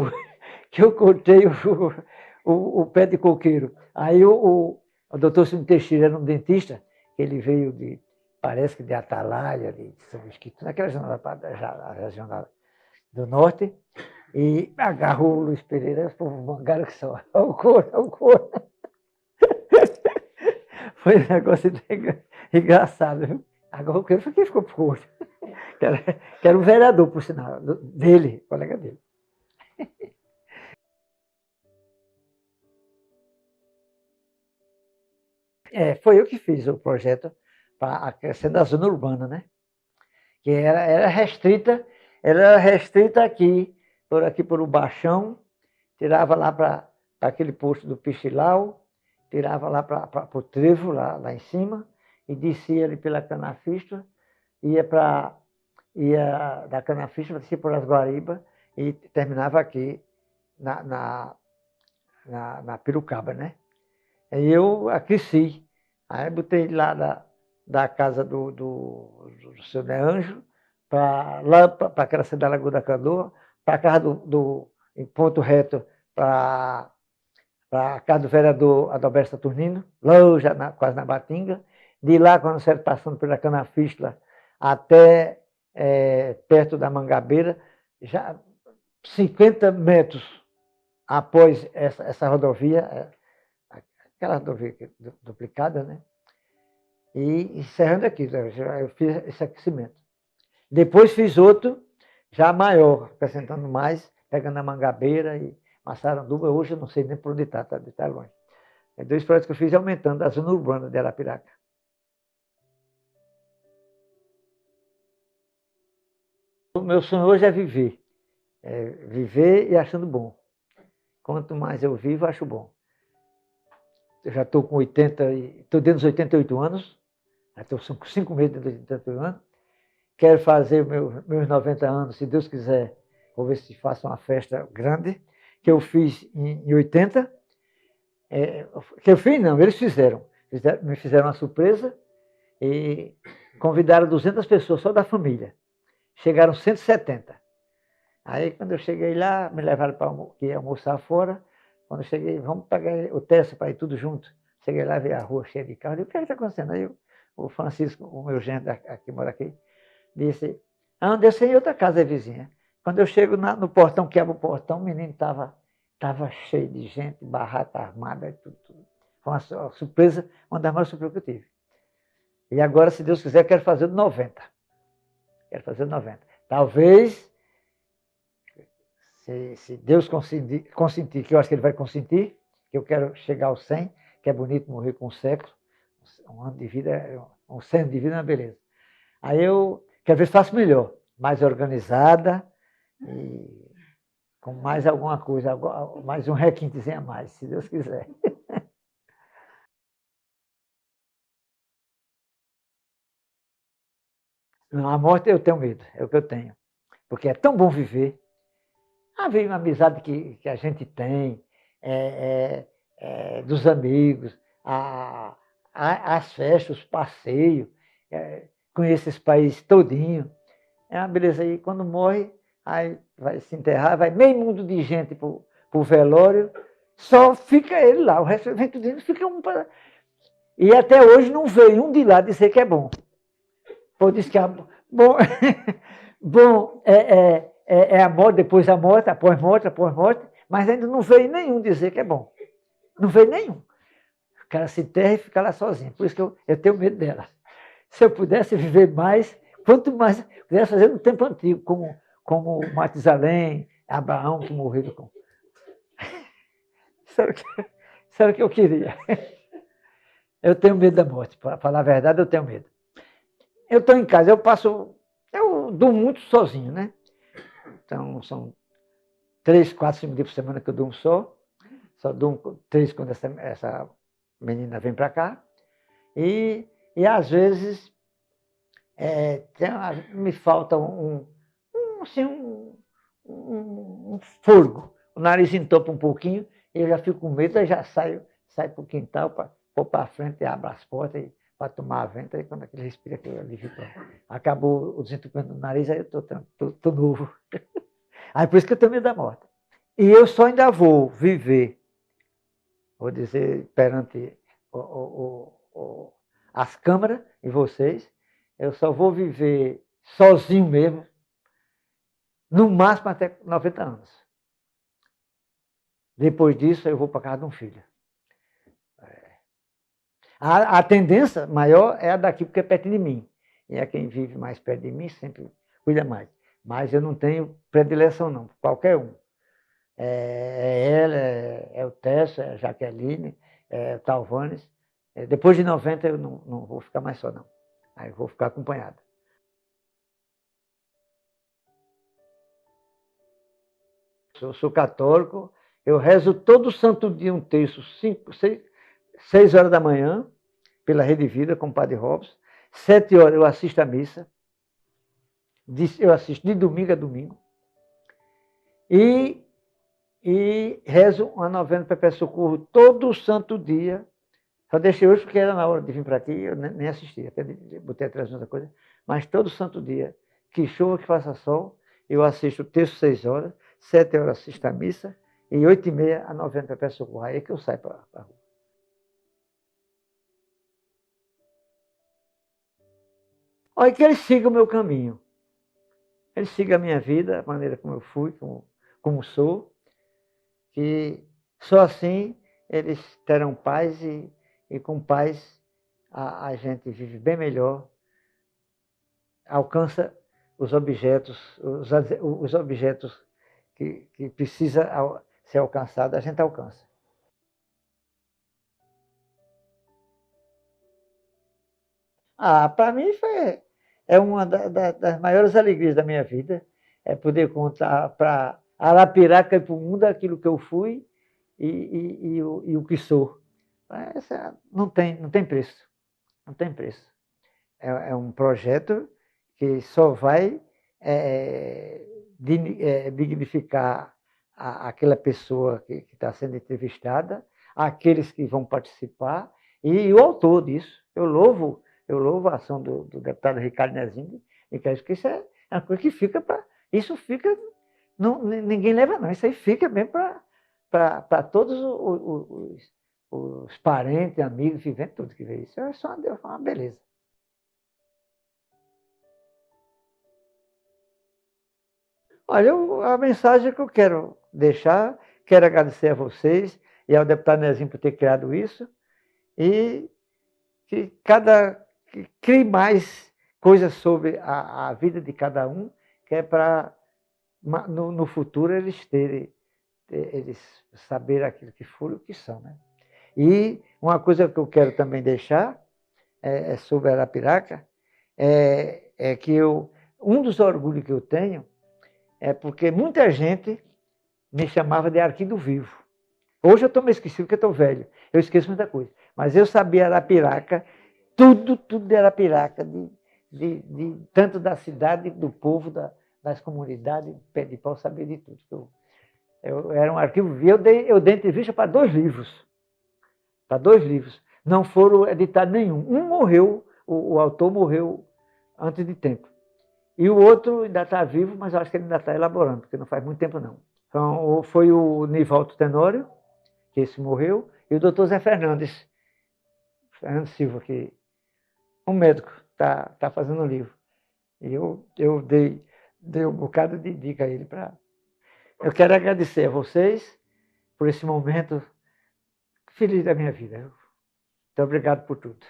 o pé de coqueiro. Aí o doutor Cine Teixeira era um dentista, ele veio parece que de Atalaia, de São Mesquita, naquela região do norte, e agarrou o Luiz Pereira, o povo mangaram que só, o corno. Foi um negócio engraçado, viu? Agora o que foi quem ficou por corno, que era um vereador, por sinal, dele, colega dele. Foi eu que fiz o projeto para acrescentar a zona urbana, né? Que era restrita aqui por o Baixão, tirava lá para aquele posto do Pichilau, tirava lá para o Trevo, lá em cima, e descia ali pela Canafistra, ia da Canafistra, descia por As Guaribas e terminava aqui na Pirucaba, né? Aí eu aqueci, aí botei lá da casa do seu Neanjo, lá para aquela cidade da Lagoa da Canoa, para a casa em ponto reto, para a casa do vereador Adalberto Saturnino, lá já quase na Batinga. De lá, quando você está passando pela Canafístula, até perto da Mangabeira, já 50 metros após essa rodovia, aquela rodovia duplicada, né? E encerrando aqui, eu fiz esse aquecimento. Depois fiz outro, já maior, acrescentando mais, pegando a Mangabeira e Massaranduba. Hoje eu não sei nem por onde está longe. 2 projetos que eu fiz aumentando a zona urbana de Arapiraca. O meu sonho hoje é viver. Viver e achando bom. Quanto mais eu vivo, acho bom. eu já estou com 80, estou dentro dos 88 anos, já estou com 5 meses dentro dos 88 anos, quero fazer meus 90 anos, se Deus quiser, vou ver se faço uma festa grande, que eu fiz em 80, que eu fiz não, eles me fizeram uma surpresa e convidaram 200 pessoas só da família, chegaram 170. Aí quando eu cheguei lá, me levaram para almoçar fora, quando eu cheguei, vamos pegar o Tessa para ir tudo junto. Cheguei lá, vi a rua cheia de carro, eu disse, o que está acontecendo? Aí o Francisco, o meu genro que mora aqui, disse, eu sei em outra casa vizinha. Quando eu chego no portão, quebro o portão, o menino estava cheio de gente, barraca armada, tudo. Foi uma surpresa, uma das maiores surpresas que eu tive. E agora, se Deus quiser, eu quero fazer 90. Quero fazer 90. Talvez, se Deus consentir, que eu acho que Ele vai consentir, que eu quero chegar aos 100, que é bonito morrer com um século, um ano de vida, um 100 de vida é uma beleza. Aí eu quero ver se faço melhor, mais organizada e com mais alguma coisa, mais um requintezinho a mais, se Deus quiser. Não, a morte eu tenho medo, é o que eu tenho. Porque é tão bom viver. Haver uma amizade que a gente tem, dos amigos, as festas, os passeios, conhecer esse país todinho. É uma beleza aí. Quando morre, aí vai se enterrar, vai meio mundo de gente para o velório, só fica ele lá. O resto vem tudo, fica um para... E até hoje não veio um de lá dizer que é bom. Pô, diz que é bom. Bom é a morte, depois a morte, após morte, mas ainda não veio nenhum dizer que é bom. Não veio nenhum. O cara se enterra e fica lá sozinho. Por isso que eu tenho medo dela. Se eu pudesse viver mais, quanto mais pudesse fazer no tempo antigo, como Matusalém, Abraão, que morreram com. Sabe o que eu queria? Eu tenho medo da morte, para falar a verdade, eu tenho medo. Eu estou em casa, eu durmo muito sozinho, né? Então, são 3, 4, 5 dias por semana que eu durmo só durmo 3 quando essa menina vem para cá, e às vezes me falta assim, um fôlego, o nariz entopa um pouquinho, e eu já fico com medo, aí já saio para o quintal, vou para frente, e abro as portas, para tomar vento, aí quando ele respira, aquele alívio, acabou o desentupimento do nariz, aí eu estou novo. Aí por isso que eu tenho medo da morte. E eu só ainda vou viver, vou dizer perante as câmaras e vocês, eu só vou viver sozinho mesmo, no máximo até 90 anos. Depois disso, eu vou para casa de um filho. A tendência maior é a daqui, porque é perto de mim. E é quem vive mais perto de mim sempre cuida mais. Mas eu não tenho predileção, não, por qualquer um. Ela, é o Tessa, é a Jaqueline, é o Talvanes. Depois de 90 eu não vou ficar mais só, não. Aí eu vou ficar acompanhado. Eu sou católico, eu rezo todo santo dia um terço, 6 horas da manhã, pela Rede Vida, com o Padre Robson. 7 horas eu assisto a missa. Eu assisto de domingo a domingo. E rezo uma novena para Perpétuo Socorro todo santo dia. Só deixei hoje porque era na hora de vir para aqui, eu nem assisti, até botei atrás de outra coisa. Mas todo santo dia, que chova, que faça sol, eu assisto o terço 6 horas, 7 horas assisto a missa, e 8h30 a novena para Perpétuo Socorro. Aí é que eu saio para a rua. Olha, que ele siga o meu caminho. Ele siga a minha vida, a maneira como eu fui, como sou. Que só assim eles terão paz e com paz a gente vive bem melhor, alcança os objetos que precisa ser alcançado, a gente alcança. Para mim é uma das maiores alegrias da minha vida, é poder contar para Arapiraca e para o mundo aquilo que eu fui e o que sou. Não tem preço. Não tem preço. É um projeto que só vai dignificar aquela pessoa que está sendo entrevistada, aqueles que vão participar e o autor disso. Eu louvo a ação do deputado Ricardo Nezinho, e que acho que isso é uma coisa que fica para... Isso fica... Não, ninguém leva, não. Isso aí fica bem para todos os parentes, amigos, viventes, tudo que vê isso. É só uma beleza. Olha, a mensagem que eu quero deixar, quero agradecer a vocês e ao deputado Nezinho por ter criado isso, e que crie mais coisas sobre a vida de cada um, que é para, no futuro, eles saberem aquilo que foram e o que são. Né? E uma coisa que eu quero também deixar sobre Arapiraca, é que um dos orgulhos que eu tenho é porque muita gente me chamava de Arquido Vivo. Hoje eu estou meio esquecido porque eu estou velho. Eu esqueço muita coisa. Mas eu sabia Arapiraca, tudo de Arapiraca, tanto da cidade, do povo, das comunidades, pé de pau, sabia de tudo. Eu era um arquivo vivo. Eu dei entrevista para 2 livros. Para 2 livros. Não foram editados nenhum. Um morreu, o autor morreu antes de tempo. E o outro ainda está vivo, mas eu acho que ele ainda está elaborando, porque não faz muito tempo não. Então, foi o Nivaldo Tenório, que esse morreu, e o doutor Zé Fernando Silva, que um médico, está fazendo um livro. E eu dei um bocado de dica a ele. Eu quero agradecer a vocês por esse momento feliz da minha vida. Muito obrigado por tudo.